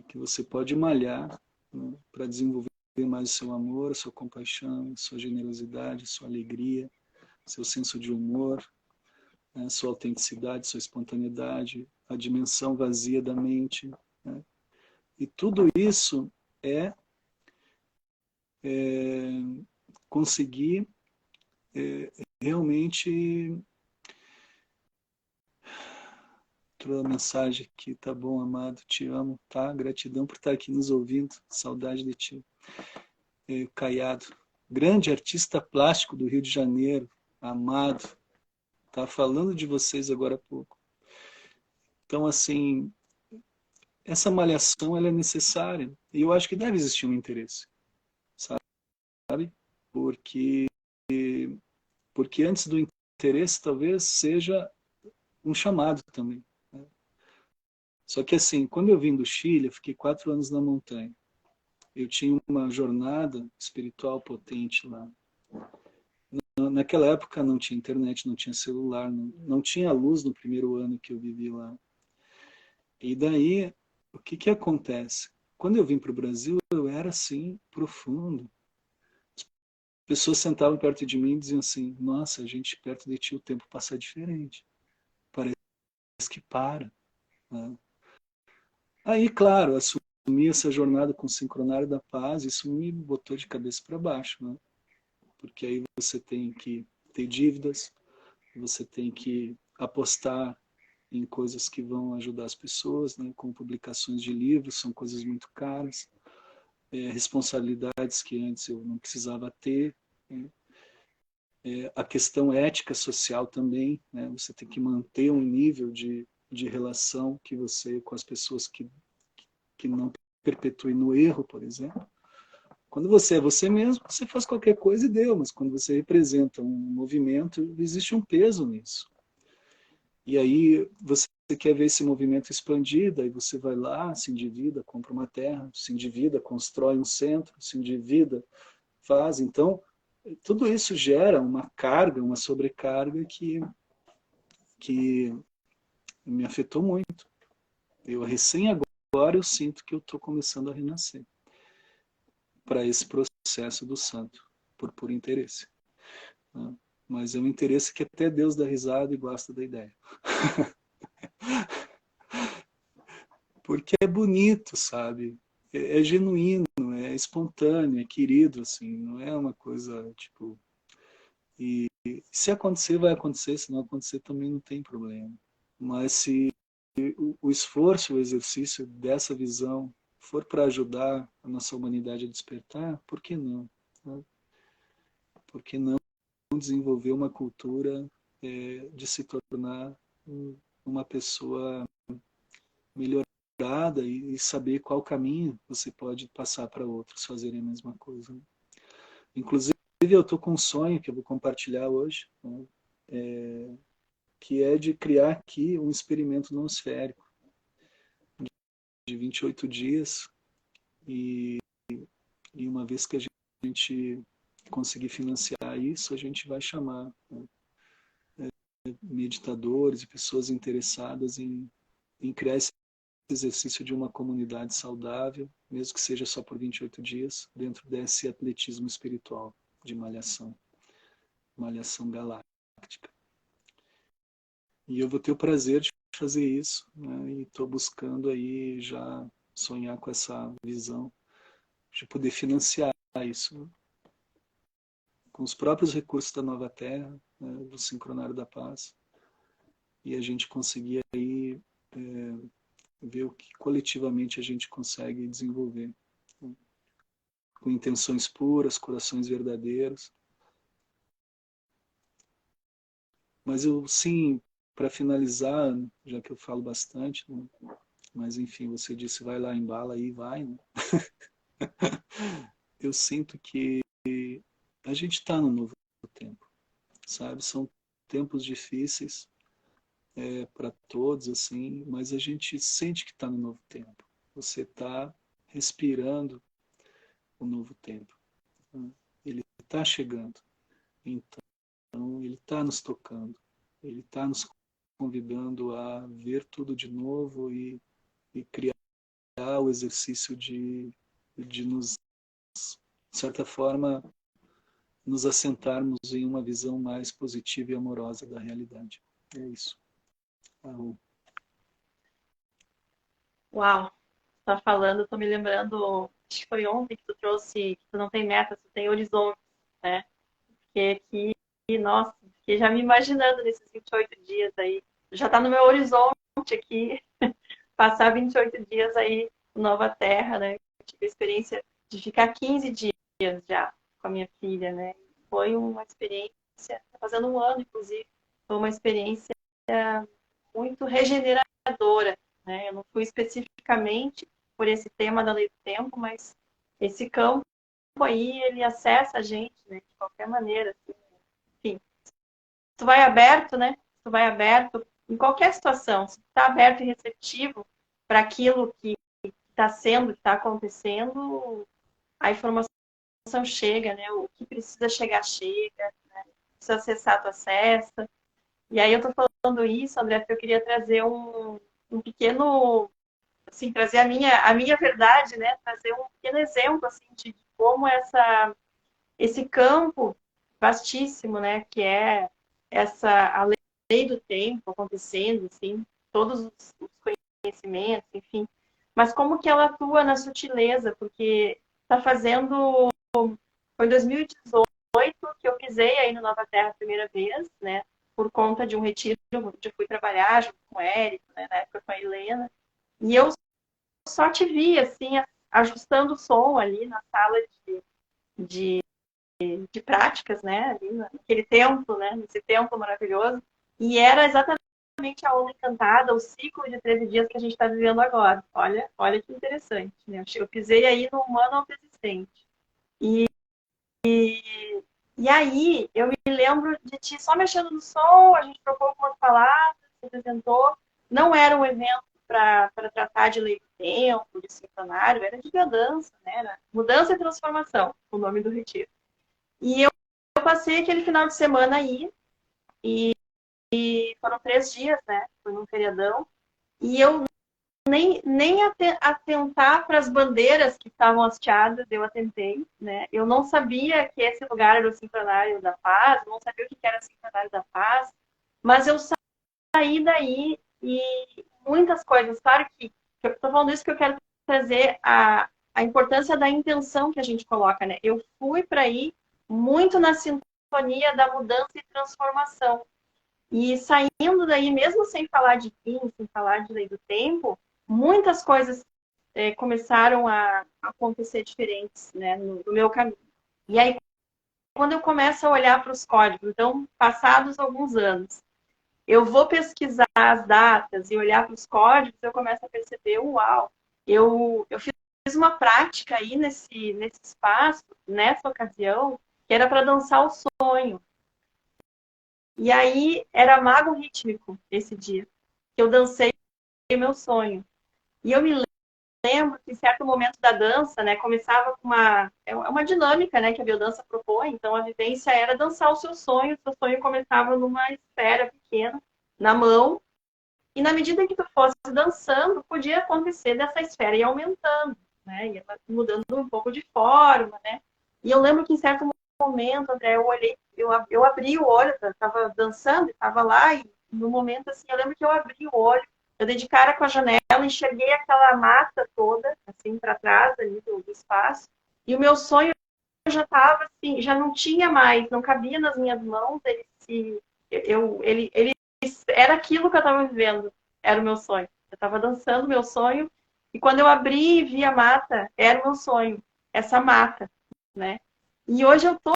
que você pode malhar, né, para desenvolver mais o seu amor, a sua compaixão, a sua generosidade, a sua alegria, seu senso de humor, né, sua autenticidade, sua espontaneidade, a dimensão vazia da mente, né? E tudo isso é, é conseguir realmente. Entrou a mensagem aqui, tá bom, amado, te amo, tá? Gratidão por estar aqui nos ouvindo, saudade de ti. Caiado, grande artista plástico do Rio de Janeiro, amado, tá falando de vocês agora há pouco. Então, assim, essa malhação ela é necessária e eu acho que deve existir um interesse, sabe? Porque, porque antes do interesse talvez seja um chamado também, né? Só que assim, quando eu vim do Chile, eu fiquei 4 anos na montanha. Eu tinha uma jornada espiritual potente lá. Naquela época não tinha internet, não tinha celular, não tinha luz no primeiro ano que eu vivi lá. E daí, o que que acontece? Quando eu vim para o Brasil, eu era assim, profundo. As pessoas sentavam perto de mim e diziam assim, nossa, gente, perto de ti o tempo passa diferente. Parece que para, né? Aí, claro, assumi essa jornada com o Sincronário da Paz, isso me botou de cabeça para baixo, né? Porque aí você tem que ter dívidas, você tem que apostar em coisas que vão ajudar as pessoas, né? Como publicações de livros, são coisas muito caras, responsabilidades que antes eu não precisava ter, né? A questão ética social também, né? Você tem que manter um nível de relação que você com as pessoas que não perpetuem no erro, por exemplo. Quando você é você mesmo, você faz qualquer coisa e deu, mas quando você representa um movimento, existe um peso nisso. E aí você quer ver esse movimento expandido, aí você vai lá, se endivida, compra uma terra, se endivida, constrói um centro, se endivida, faz. Então, tudo isso gera uma carga, uma sobrecarga que me afetou muito. Eu recém agora eu sinto que eu estou começando a renascer para esse processo do santo, por puro interesse, né? Mas é um interesse que até Deus dá risada e gosta da ideia. Porque é bonito, sabe? É genuíno, é espontâneo, é querido, assim, não é uma coisa, tipo... E se acontecer, vai acontecer, se não acontecer, também não tem problema. Mas se o esforço, o exercício dessa visão for para ajudar a nossa humanidade a despertar, por que não? Né? Por que não desenvolver uma cultura de se tornar uma pessoa melhorada e saber qual caminho você pode passar para outros fazerem a mesma coisa, né? Inclusive, eu estou com um sonho que eu vou compartilhar hoje, né? Que é de criar aqui um experimento nosférico de 28 dias e uma vez que a gente conseguir financiar isso, a gente vai chamar, né, meditadores e pessoas interessadas em criar esse exercício de uma comunidade saudável, mesmo que seja só por 28 dias, dentro desse atletismo espiritual de malhação galáctica. E eu vou ter o prazer de fazer isso, né? E estou buscando aí já sonhar com essa visão de poder financiar isso, né? Com os próprios recursos da Nova Terra, né? Do Sincronário da Paz, e a gente conseguir aí ver o que coletivamente a gente consegue desenvolver, né? Com intenções puras, corações verdadeiros. Mas eu, sim, para finalizar, já que eu falo bastante, né? Mas enfim, você disse vai lá, embala aí, vai, né? Eu sinto que a gente está no novo tempo, sabe? São tempos difíceis para todos, assim, mas a gente sente que está no novo tempo. Você está respirando o novo tempo, né? Ele está chegando, então ele está nos tocando, ele está nos convidando a ver tudo de novo e criar o exercício de nos, de certa forma, nos assentarmos em uma visão mais positiva e amorosa da realidade. É isso. Uau, tá falando, tô me lembrando, acho que foi ontem que tu trouxe, que tu não tem metas, tu tem horizonte, né? Porque aqui, nossa, fiquei já me imaginando nesses 28 dias aí. Já tá no meu horizonte aqui, passar 28 dias aí em Nova Terra, né? Eu tive a experiência de ficar 15 dias já com a minha filha, né? Foi uma experiência, tá fazendo um ano, inclusive, foi uma experiência muito regeneradora, né? Eu não fui especificamente por esse tema da lei do tempo, mas esse campo aí, ele acessa a gente, né? De qualquer maneira, assim. Enfim, tu vai aberto, né? Tu vai aberto em qualquer situação, se tu tá aberto e receptivo para aquilo que está sendo, que está acontecendo, a informação chega, né? O que precisa chegar, chega, né? Precisa acessar, tu acessa. E aí eu tô falando isso, André, porque eu queria trazer um pequeno, assim, trazer a minha verdade, né? Trazer um pequeno exemplo, assim, de como esse campo vastíssimo, né? Que é a lei do tempo acontecendo, assim, todos os conhecimentos, enfim. Mas como que ela atua na sutileza, porque está fazendo... Foi em 2018 que eu pisei aí no Nova Terra a primeira vez, né? Por conta de um retiro, onde eu fui trabalhar junto com o Érico, né? Na época com a Helena. E eu só te vi, assim, ajustando o som ali na sala de, de práticas, né? Ali naquele templo, né? Nesse templo maravilhoso. E era exatamente a onda encantada, o ciclo de 13 dias que a gente está vivendo agora. Olha que interessante, né? Eu pisei aí no humano ao persistente. E aí, eu me lembro de ti só mexendo no som, a gente trocou algumas palavras, se apresentou. Não era um evento para tratar de lei do tempo, de sintonário, era de biodança, né? Era mudança e transformação, o nome do retiro. E eu passei aquele final de semana aí, e foram 3 dias, né? Foi num feriadão. E eu nem atentar para as bandeiras que estavam hasteadas, eu atentei, né? Eu não sabia que esse lugar era o Sincronário da Paz, não sabia o que era o Sincronário da Paz, mas eu saí daí e muitas coisas. Claro que eu estou falando isso que eu quero trazer a importância da intenção que a gente coloca, né? Eu fui para aí muito na sintonia da mudança e transformação. E saindo daí, mesmo sem falar de fim, sem falar de lei do tempo, muitas coisas começaram a acontecer diferentes, né, no meu caminho. E aí, quando eu começo a olhar para os códigos, então, passados alguns anos, eu vou pesquisar as datas e olhar para os códigos, eu começo a perceber, uau, eu fiz uma prática aí nesse espaço, nessa ocasião, que era para dançar o sonho. E aí era mago rítmico esse dia, que eu dancei o meu sonho. E eu me lembro que em certo momento da dança, né, começava com uma dinâmica, né, que a biodança propõe. Então a vivência era dançar o seu sonho começava numa esfera pequena, na mão, e na medida em que tu fosse dançando, podia acontecer dessa esfera ir aumentando, né, ia mudando um pouco de forma, né. E eu lembro que em certo momento, André, eu olhei, eu abri o olho, estava dançando, estava lá, e no momento assim, eu lembro que eu abri o olho, eu dei de cara com a janela, enxerguei aquela mata toda, assim, para trás ali do espaço, e o meu sonho já estava assim, já não tinha mais, não cabia nas minhas mãos, ele era aquilo que eu estava vivendo, era o meu sonho. Eu estava dançando meu sonho, e quando eu abri e vi a mata, era o meu sonho, essa mata, né? E hoje eu estou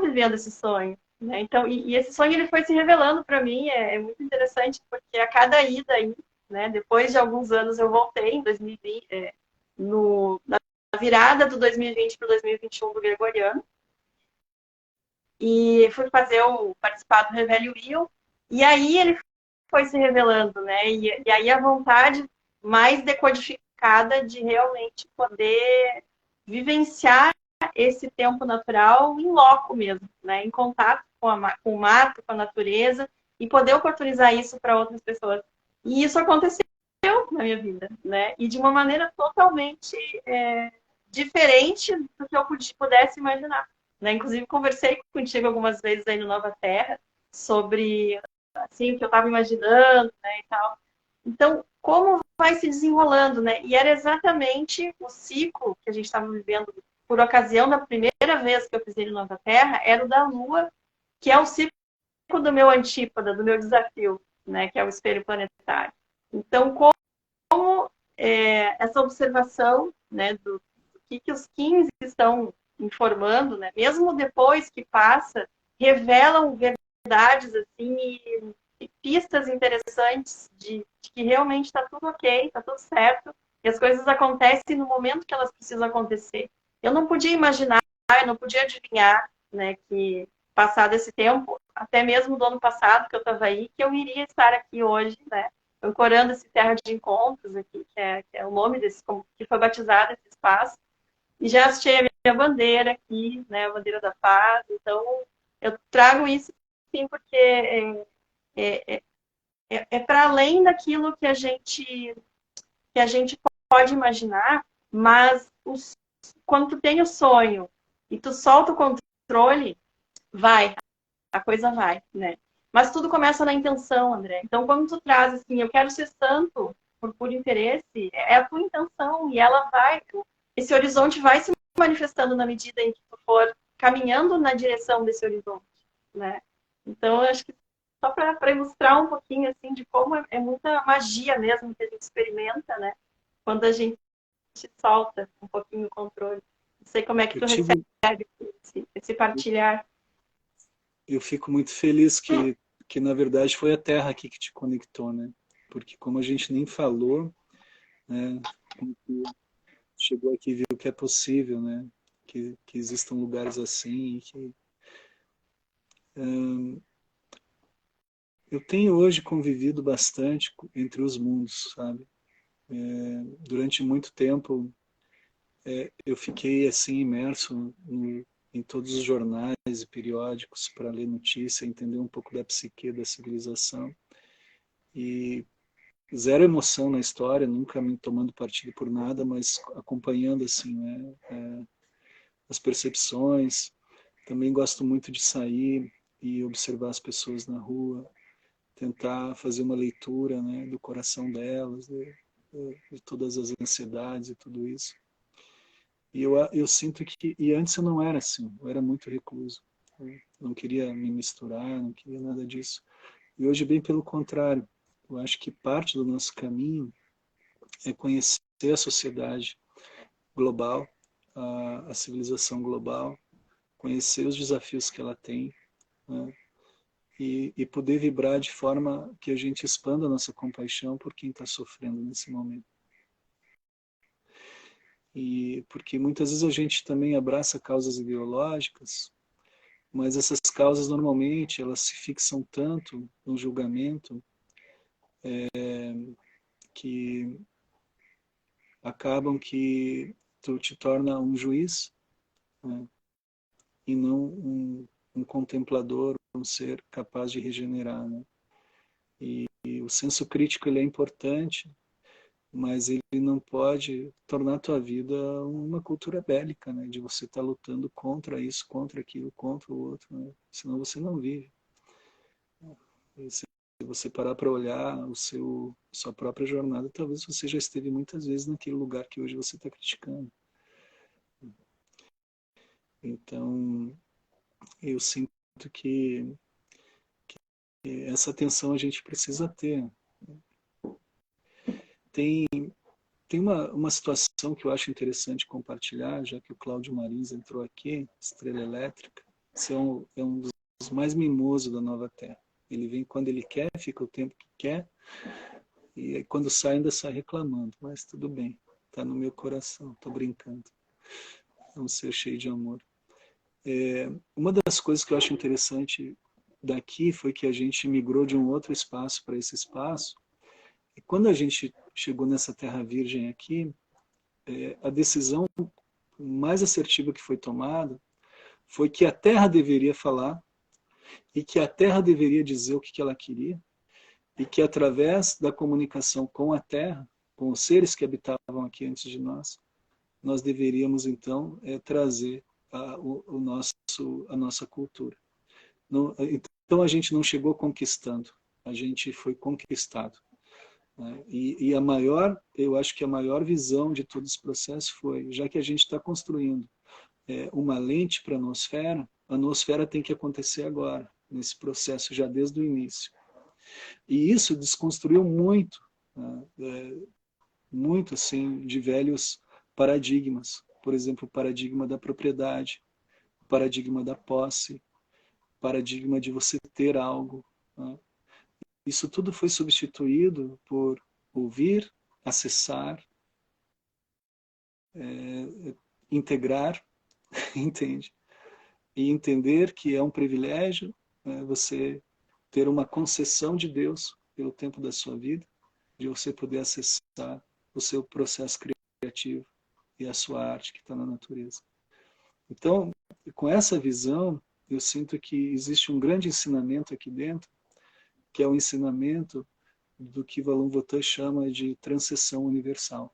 vivendo esse sonho, né? Então, e esse sonho ele foi se revelando para mim, é muito interessante, porque a cada ida aí, né? Depois de alguns anos eu voltei, em 2020, na virada do 2020 para o 2021 do Gregoriano, e fui participar do Revelio Rio, e aí ele foi se revelando, né? E aí a vontade mais decodificada de realmente poder vivenciar esse tempo natural em loco mesmo, né? Em contato com o mato, com a natureza, e poder oportunizar isso para outras pessoas. E isso aconteceu na minha vida, né? E de uma maneira totalmente diferente do que eu pudesse imaginar. Né? Inclusive, conversei contigo algumas vezes aí no Nova Terra sobre assim, o que eu estava imaginando, né, e tal. Então, como vai se desenrolando, né? E era exatamente o ciclo que a gente estava vivendo por ocasião da primeira vez que eu pisei no Nova Terra, era o da Lua, que é o ciclo do meu antípoda, do meu desafio, né? Que é o espelho planetário. Então, como essa observação, né, do que os 15 estão informando, né, mesmo depois que passa, revelam verdades assim e pistas interessantes de que realmente está tudo ok, está tudo certo, e as coisas acontecem no momento que elas precisam acontecer. Eu não podia imaginar, eu não podia adivinhar, né, que passado esse tempo, até mesmo do ano passado que eu estava aí, que eu iria estar aqui hoje, né, ancorando esse Terra de Encontros aqui, que é o nome desse, que foi batizado esse espaço, e já achei a minha bandeira aqui, né, a bandeira da paz. Então, eu trago isso, sim, porque é para além daquilo que a gente pode imaginar, mas quando tu tem o sonho e tu solta o controle, a coisa vai, né? Mas tudo começa na intenção, André. Então, quando tu traz assim, eu quero ser santo por puro interesse, é a tua intenção e ela vai, esse horizonte vai se manifestando na medida em que tu for caminhando na direção desse horizonte, né? Então, eu acho que só para ilustrar um pouquinho assim de como é muita magia mesmo que a gente experimenta, né? Quando a gente solta um pouquinho o controle. Não sei como é que Eu tu tive, recebe esse partilhar. eu fico muito feliz que na verdade foi a Terra aqui que te conectou, né? Porque como a gente nem falou, né? Chegou aqui e viu que é possível, né? Que existam lugares assim, que eu tenho hoje convivido bastante entre os mundos, sabe? Durante muito tempo eu fiquei assim imerso em todos os jornais e periódicos para ler notícia, entender um pouco da psique da civilização e zero emoção na história, nunca me tomando partido por nada, mas acompanhando assim, né, as percepções. Também gosto muito de sair e observar as pessoas na rua, tentar fazer uma leitura, né, do coração delas, de todas as ansiedades e tudo isso. E eu sinto que, e antes eu não era assim, eu era muito recluso, eu não queria me misturar, não queria nada disso. E hoje, bem pelo contrário, eu acho que parte do nosso caminho é conhecer a sociedade global, a civilização global, conhecer os desafios que ela tem, né? E poder vibrar de forma que a gente expanda a nossa compaixão por quem está sofrendo nesse momento. E porque muitas vezes a gente também abraça causas ideológicas, mas essas causas normalmente elas se fixam tanto no julgamento que acabam que tu te torna um juiz, né? E não um contemplador, um ser capaz de regenerar, né? E o senso crítico ele é importante, mas ele não pode tornar a tua vida uma cultura bélica, né? De você estar lutando contra isso, contra aquilo, contra o outro, né? Senão você não vive. E se você parar para olhar sua própria jornada, talvez você já esteve muitas vezes naquele lugar que hoje você está criticando. Então, eu sinto que essa atenção a gente precisa ter. tem, tem uma situação que eu acho interessante compartilhar, já que o Cláudio Marins entrou aqui, Estrela Elétrica. Esse é um dos mais mimosos da Nova Terra. Ele vem quando ele quer, fica o tempo que quer, e quando sai ainda sai reclamando, mas tudo bem, está no meu coração, estou brincando. É um ser cheio de amor. Uma das coisas que eu acho interessante daqui foi que a gente migrou de um outro espaço para esse espaço, e quando a gente chegou nessa terra virgem aqui, a decisão mais assertiva que foi tomada foi que a terra deveria falar e que a terra deveria dizer o que ela queria e que através da comunicação com a terra, com os seres que habitavam aqui antes de nós deveríamos então trazer a nossa cultura. Não, então a gente não chegou conquistando, a gente foi conquistado. Né? E eu acho que a maior visão de todo esse processo foi, já que a gente está construindo uma lente para a nosfera tem que acontecer agora, nesse processo já desde o início. E isso desconstruiu muito, né? Muito assim, de velhos paradigmas. Por exemplo, o paradigma da propriedade, o paradigma da posse, o paradigma de você ter algo. Né? Isso tudo foi substituído por ouvir, acessar, integrar, entende? E entender que é um privilégio você ter uma concessão de Deus pelo tempo da sua vida, de você poder acessar o seu processo criativo e a sua arte que está na natureza. Então, com essa visão, eu sinto que existe um grande ensinamento aqui dentro, que é o ensinamento do que Valon Votan chama de transição universal.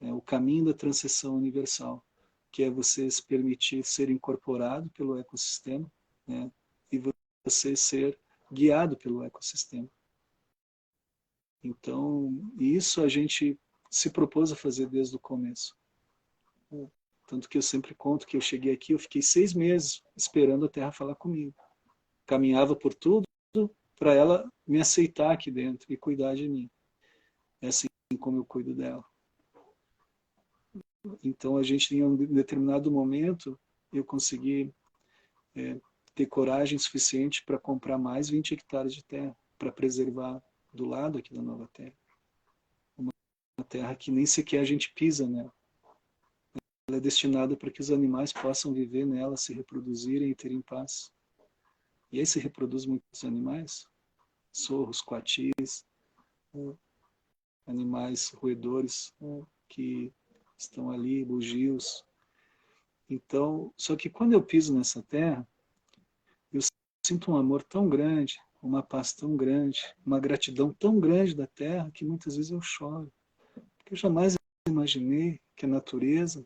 O caminho da transição universal, que é você se permitir ser incorporado pelo ecossistema, né, e você ser guiado pelo ecossistema. Então, isso a gente se propôs a fazer desde o começo. Tanto que eu sempre conto que eu cheguei aqui, eu fiquei 6 meses esperando a Terra falar comigo. Caminhava por tudo para ela me aceitar aqui dentro e cuidar de mim. É assim como eu cuido dela. Então, a gente, em um determinado momento, eu consegui ter coragem suficiente para comprar mais 20 hectares de terra, para preservar do lado aqui da Nova Terra. Uma terra que nem sequer a gente pisa nela. Ela é destinada para que os animais possam viver nela, se reproduzirem e terem paz. E aí se reproduz muitos animais, sorros, coatis, animais roedores que estão ali, bugios. Então, só que quando eu piso nessa terra, eu sinto um amor tão grande, uma paz tão grande, uma gratidão tão grande da terra, que muitas vezes eu choro. Porque eu jamais imaginei que a natureza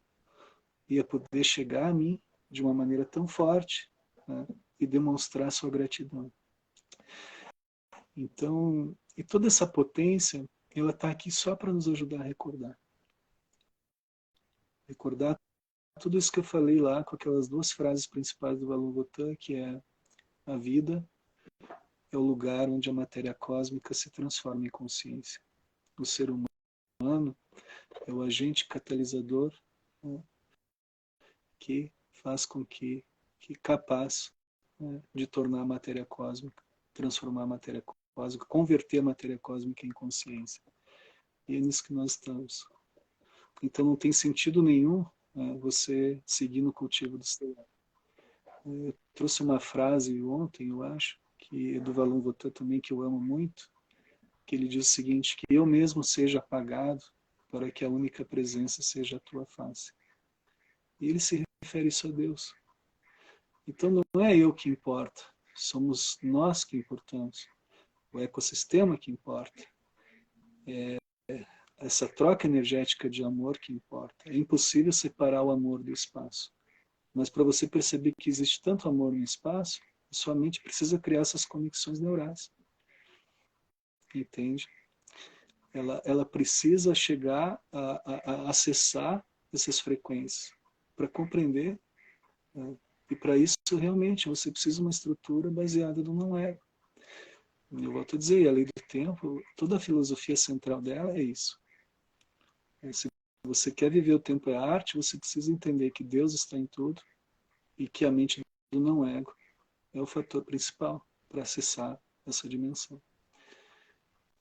ia poder chegar a mim de uma maneira tão forte, né, e demonstrar sua gratidão. Então, e toda essa potência, ela está aqui só para nos ajudar a recordar. Recordar tudo isso que eu falei lá, com aquelas 2 frases principais do Valon Votan, que é a vida é o lugar onde a matéria cósmica se transforma em consciência. O ser humano é o agente catalisador, né, que faz com que capaz, né, de tornar a matéria cósmica, transformar a matéria cósmica, converter a matéria cósmica em consciência. E é nisso que nós estamos. Então não tem sentido nenhum, né, você seguir no cultivo do seu ego. Eu trouxe uma frase ontem, eu acho, que é do Valon Votan também, que eu amo muito, que ele diz o seguinte, que eu mesmo seja apagado para que a única presença seja a tua face. E ele se refere isso a Deus. Então não é eu que importa, somos nós que importamos, o ecossistema que importa, é essa troca energética de amor que importa. É impossível separar o amor do espaço. Mas para você perceber que existe tanto amor no espaço, sua mente precisa criar essas conexões neurais. Entende? Ela precisa chegar a acessar essas frequências para compreender, né? E para isso realmente você precisa de uma estrutura baseada no não ego. Eu volto a dizer, a lei do tempo, toda a filosofia central dela é isso. Se você quer viver o tempo é arte, você precisa entender que Deus está em tudo e que a mente do não-ego é o fator principal para acessar essa dimensão.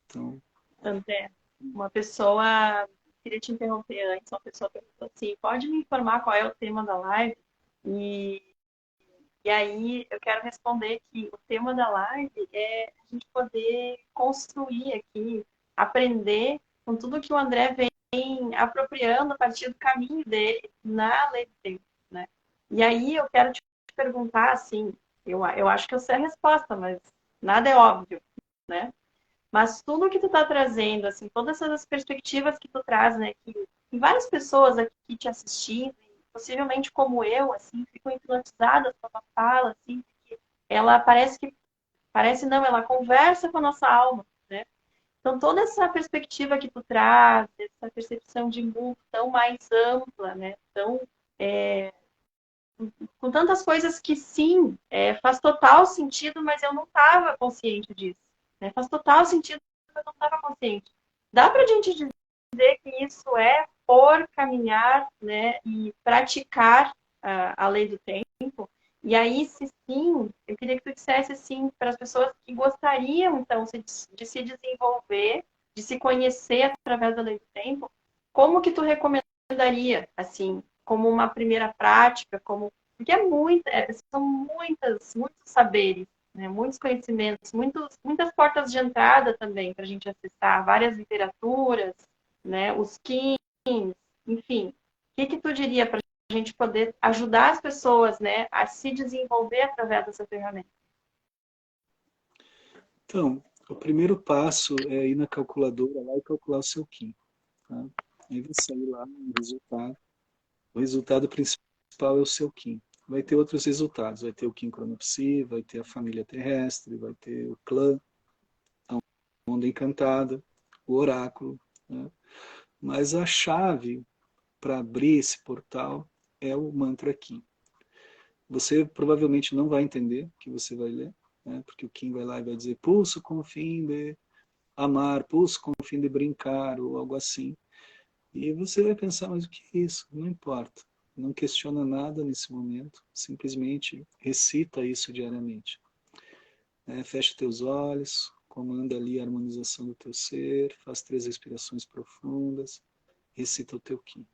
Então, André, uma pessoa, queria te interromper antes, uma pessoa perguntou assim, pode me informar qual é o tema da live? E, e aí eu quero responder que o tema da live é a gente poder construir aqui, aprender com tudo que o André vem apropriando a partir do caminho dele na lei do tempo, né? E aí eu quero te perguntar assim, eu acho que eu sei a resposta, mas nada é óbvio, né? Mas tudo que tu tá trazendo, assim, todas essas perspectivas que tu traz, né, que tem várias pessoas aqui te assistindo, possivelmente como eu, assim, ficam hipnotizadas com a tua fala, assim, porque ela parece não, ela conversa com a nossa alma, né? Então toda essa perspectiva que tu traz, essa percepção de mundo tão mais ampla, né, tão com tantas coisas que sim, faz total sentido, mas eu não estava consciente disso. Né? Faz total sentido, mas eu não estava consciente. Dá para a gente dizer que isso é por caminhar, né, e praticar a lei do tempo? E aí, se sim, eu queria que tu dissesse assim para as pessoas que gostariam, então, de se desenvolver, de se conhecer através da lei do tempo, como que tu recomendaria, assim, como uma primeira prática, como porque são muitos saberes, né? Muitos conhecimentos, muitas portas de entrada também para a gente acessar, várias literaturas, né? Os Kins, enfim. O que tu diria para a gente poder ajudar as pessoas, né, a se desenvolver através dessa ferramenta? então, o primeiro passo é ir na calculadora lá e calcular o seu Kim. Tá? Aí vai sair lá um resultado. O resultado principal é o seu Kim. Vai ter outros resultados. Vai ter o Kim Cronopsi, vai ter a família terrestre, vai ter o clã, a onda encantada, o oráculo. Né? Mas a chave para abrir esse portal é o mantra Kim. Você provavelmente não vai entender o que você vai ler, né? Porque o Kim vai lá e vai dizer pulso com o fim de amar, pulso com o fim de brincar, ou algo assim. E você vai pensar, mas o que é isso? Não importa. Não questiona nada nesse momento, simplesmente recita isso diariamente. Fecha teus olhos, comanda ali a harmonização do teu ser, faz 3 respirações profundas, recita o teu Ki.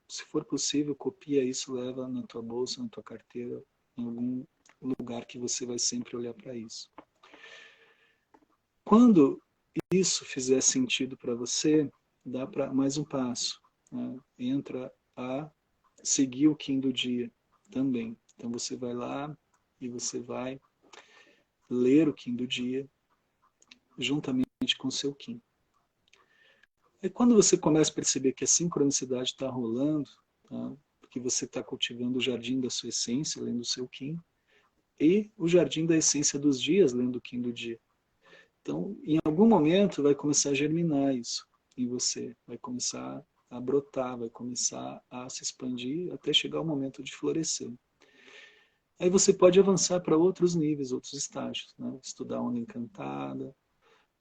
Se for possível, copia isso, leva na tua bolsa, na tua carteira, em algum lugar que você vai sempre olhar para isso. Quando isso fizer sentido para você, dá para mais um passo. Né? Entra a seguir o Kim do dia também. Então você vai lá e você vai ler o Kim do dia juntamente com o seu Kim. E quando você começa a perceber que a sincronicidade está rolando, tá? Porque você está cultivando o jardim da sua essência, lendo o seu Kim, e o jardim da essência dos dias, lendo o Kim do dia. Então, em algum momento vai começar a germinar isso em você, vai começar a brotar, vai começar a se expandir até chegar o momento de florescer. Aí você pode avançar para outros níveis, outros estágios, né? Estudar a onda encantada.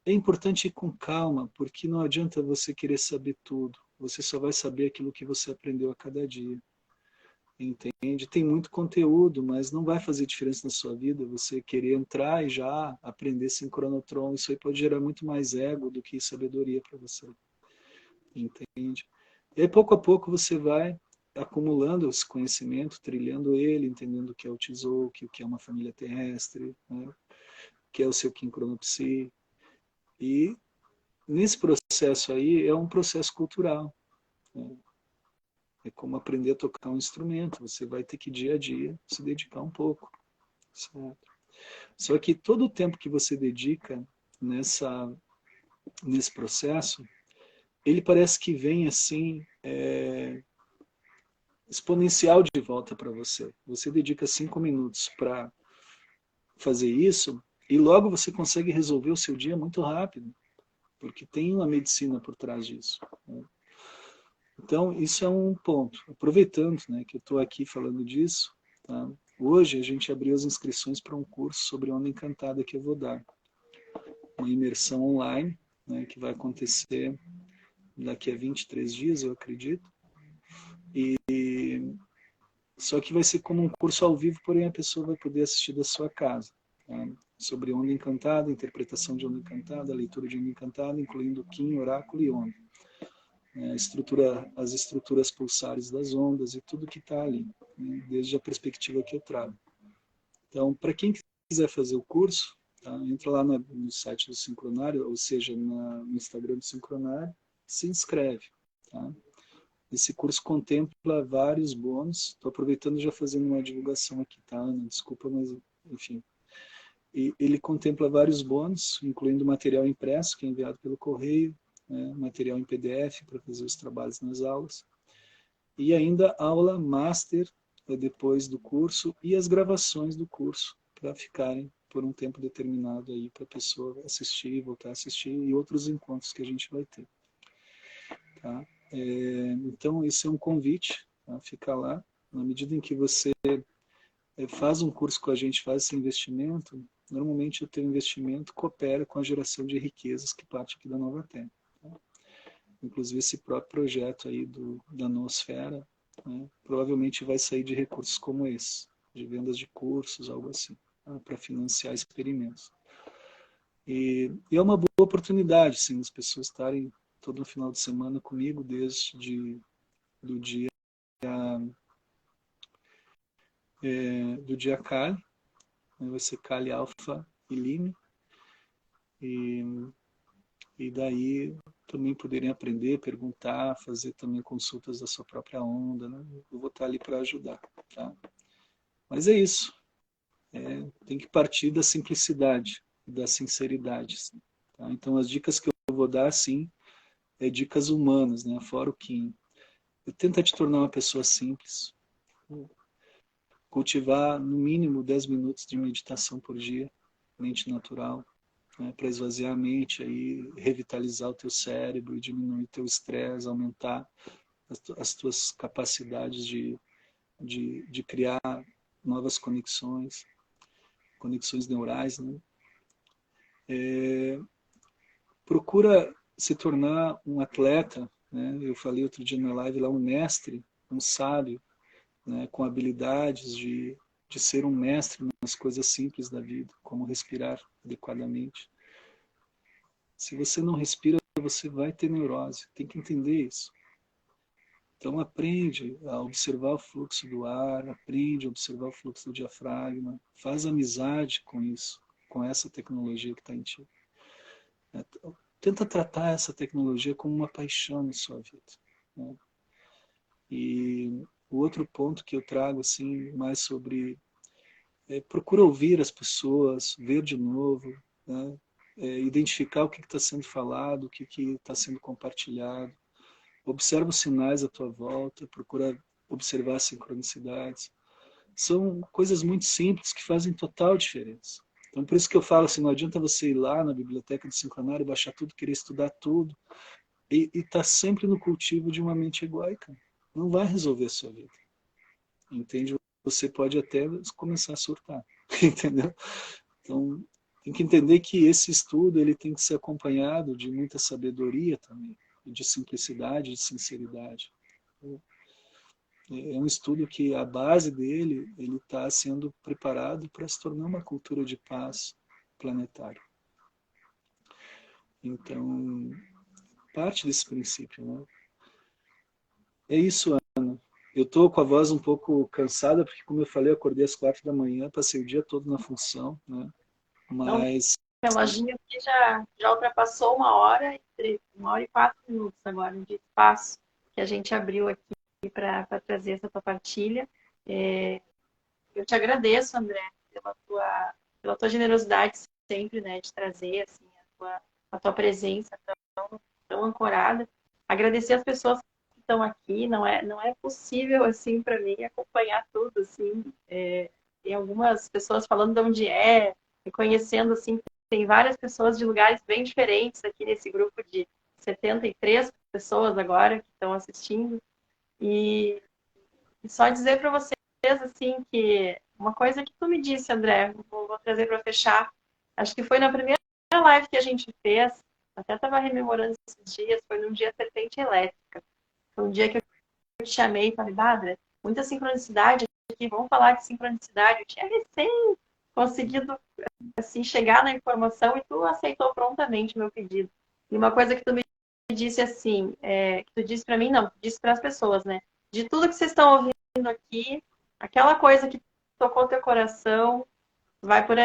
É importante ir com calma, porque não adianta você querer saber tudo. Você só vai saber aquilo que você aprendeu a cada dia. Entende? Tem muito conteúdo, mas não vai fazer diferença na sua vida você querer entrar e já aprender sincronotron. Isso aí pode gerar muito mais ego do que sabedoria para você. Entende? E aí, pouco a pouco, você vai acumulando esse conhecimento, trilhando ele, entendendo o que é o Tzolk'in, o que é uma família terrestre, né? O que é o seu Kim Cronopsi. E nesse processo aí é um processo cultural. Né? É como aprender a tocar um instrumento. Você vai ter que dia a dia se dedicar um pouco. Certo? Só que todo o tempo que você dedica nesse processo, ele parece que vem assim, exponencial de volta para você. Você dedica 5 minutos para fazer isso e logo você consegue resolver o seu dia muito rápido, porque tem uma medicina por trás disso. Né? Então, isso é um ponto. Aproveitando, né, que eu estou aqui falando disso, tá? Hoje a gente abriu as inscrições para um curso sobre onda encantada que eu vou dar. uma imersão online, né, que vai acontecer daqui a 23 dias, eu acredito. Só que vai ser como um curso ao vivo, porém a pessoa vai poder assistir da sua casa. Tá? Sobre onda encantada, interpretação de onda encantada, leitura de onda encantada, incluindo Kim, oráculo e onda. As estruturas pulsares das ondas e tudo que está ali, né? Desde a perspectiva que eu trago. Então, para quem quiser fazer o curso, tá? Entra lá no site do Sincronário, ou seja, no Instagram do Sincronário, se inscreve. Tá? Esse curso contempla vários bônus. Estou aproveitando e já fazendo uma divulgação aqui, tá, Ana? Desculpa, mas enfim. E ele contempla vários bônus, incluindo material impresso, que é enviado pelo correio, né, material em PDF para fazer os trabalhos nas aulas, e ainda aula master depois do curso e as gravações do curso, para ficarem por um tempo determinado aí para a pessoa assistir, voltar a assistir, e outros encontros que a gente vai ter. Tá? Então, esse é um convite, tá? Fica lá. Na medida em que você faz um curso com a gente, faz esse investimento, normalmente o teu investimento coopera com a geração de riquezas que parte aqui da Nova Terra. Tá? Inclusive esse próprio projeto aí da Noosfera, né, provavelmente vai sair de recursos como esse, de vendas de cursos, algo assim, tá? Para financiar experimentos. E é uma boa oportunidade, sim, as pessoas estarem todo final de semana comigo, desde do dia Kali, né, vai ser Kali, Alfa e Lime, e daí também poderem aprender, perguntar, fazer também consultas da sua própria onda, né? Eu vou estar ali para ajudar, tá? Mas é isso, tem que partir da simplicidade, da sinceridade, assim, tá? Então as dicas que eu vou dar, sim, dicas humanas, né? Fora o Kim. Tenta te tornar uma pessoa simples, cultivar no mínimo 10 minutos de meditação por dia, mente natural, né, para esvaziar a mente, aí, revitalizar o teu cérebro, diminuir o teu estresse, aumentar as tuas capacidades de criar novas conexões neurais. Né? Procura se tornar um atleta, né? Eu falei outro dia na live lá, um mestre, um sábio, né? Com habilidades de ser um mestre nas coisas simples da vida, como respirar adequadamente. Se você não respira, você vai ter neurose. Tem que entender isso. Então aprende a observar o fluxo do ar, aprende a observar o fluxo do diafragma, faz amizade com isso, com essa tecnologia que está em ti. Tenta tratar essa tecnologia como uma paixão na sua vida. Né? E o outro ponto que eu trago assim, mais sobre procura ouvir as pessoas, ver de novo, né? Identificar o que está sendo falado, o que está sendo compartilhado. Observa os sinais à tua volta, procura observar as sincronicidades. São coisas muito simples que fazem total diferença. Então, por isso que eu falo assim, não adianta você ir lá na biblioteca do Sincronário, baixar tudo, querer estudar tudo, e estar sempre no cultivo de uma mente egóica. Não vai resolver a sua vida. Entende? Você pode até começar a surtar. Entendeu? Então, tem que entender que esse estudo ele tem que ser acompanhado de muita sabedoria também, de simplicidade, de sinceridade. É um estudo que a base dele ele está sendo preparado para se tornar uma cultura de paz planetária. Então, parte desse princípio, né? É isso, Ana. Eu estou com a voz um pouco cansada, porque, como eu falei, eu acordei às 4 da manhã, passei o dia todo na função, né? Então, o Mas reloginho aqui já ultrapassou 1 hora e 4 minutos agora de espaço que a gente abriu aqui para trazer essa tua partilha. Eu te agradeço, André, pela tua generosidade sempre, né, de trazer assim, a tua presença tão ancorada. Agradecer as pessoas que estão aqui, não é possível assim para mim acompanhar tudo, assim. Tem algumas pessoas falando de onde reconhecendo assim, tem várias pessoas de lugares bem diferentes aqui nesse grupo de 73 pessoas agora que estão assistindo. E só dizer para vocês assim que uma coisa que tu me disse, André, vou trazer para fechar. Acho que foi na primeira live que a gente fez, até estava rememorando esses dias, foi num dia Serpente Elétrica. Foi um dia que eu te chamei e falei, Bárbara, muita sincronicidade aqui, vamos falar de sincronicidade. Eu tinha recém conseguido assim, chegar na informação e tu aceitou prontamente o meu pedido. E uma coisa que tu me disse assim, que tu disse para mim, não, tu disse para as pessoas, né? De tudo que vocês estão ouvindo aqui, aquela coisa que tocou teu coração, vai por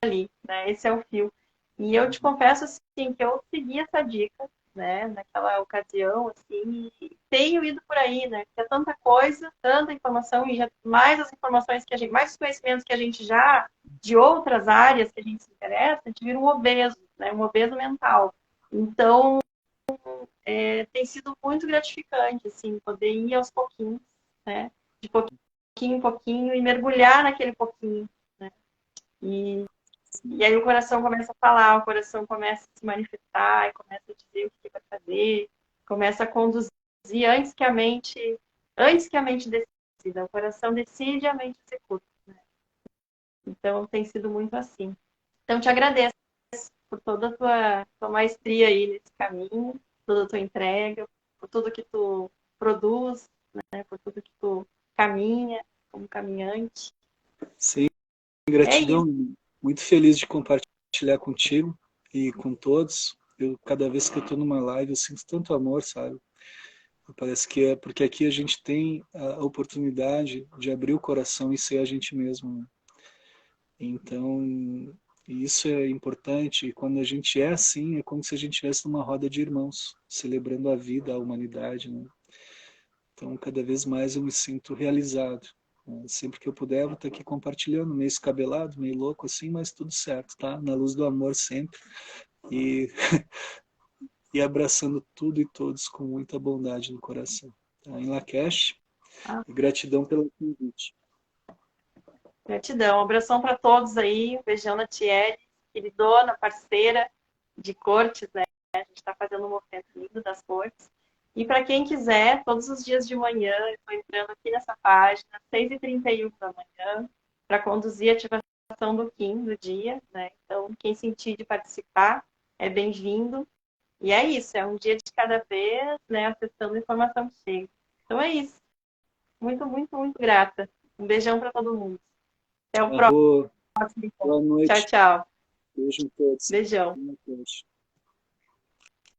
ali, né? Esse é o fio. E eu te confesso, assim, que eu segui essa dica, né? Naquela ocasião, assim, e tenho ido por aí, né? Porque é tanta coisa, tanta informação, e já, mais as informações que a gente, mais os conhecimentos que a gente já, de outras áreas que a gente se interessa, a gente vira um obeso, né? Um obeso mental. Então, tem sido muito gratificante, assim, poder ir aos pouquinhos, né? De pouquinho em pouquinho e mergulhar naquele pouquinho, né? E aí o coração começa a falar, o coração começa a se manifestar, e começa a dizer o que vai fazer, começa a conduzir antes que a mente decida. O coração decide e a mente executa. Né? Então tem sido muito assim. Então te agradeço por toda a tua maestria aí nesse caminho, toda a tua entrega, por tudo que tu produz, né? Por tudo que tu caminha como caminhante. Sim, É isso. gratidão. Muito feliz de compartilhar contigo e com todos. Cada vez que eu estou numa live, eu sinto tanto amor, sabe? Parece que é porque aqui a gente tem a oportunidade de abrir o coração e ser a gente mesmo, né? Então, isso é importante. E quando a gente é assim, é como se a gente estivesse numa roda de irmãos, celebrando a vida, a humanidade, né? Então, cada vez mais eu me sinto realizado. Né? Sempre que eu puder, eu vou estar aqui compartilhando, meio escabelado, meio louco assim, mas tudo certo, tá? Na luz do amor sempre. E, e abraçando tudo e todos com muita bondade no coração. Tá? Em Lakesh, e gratidão pelo convite. Gratidão. Um abração para todos aí. Um beijão na Tiele, queridona, parceira de cortes, né? A gente está fazendo um movimento lindo das cortes. E para quem quiser, todos os dias de manhã, eu estou entrando aqui nessa página, 6h31 da manhã, para conduzir a ativação do Kim do dia, né? Então, quem sentir de participar é bem-vindo. E é isso, é um dia de cada vez, né? Acessando a informação que chega. Então é isso. Muito, muito, muito grata. Um beijão para todo mundo. Até o próximo Arro, encontro. boa Tchau, noite. tchau. Beijo em todos. Beijão. Boa noite.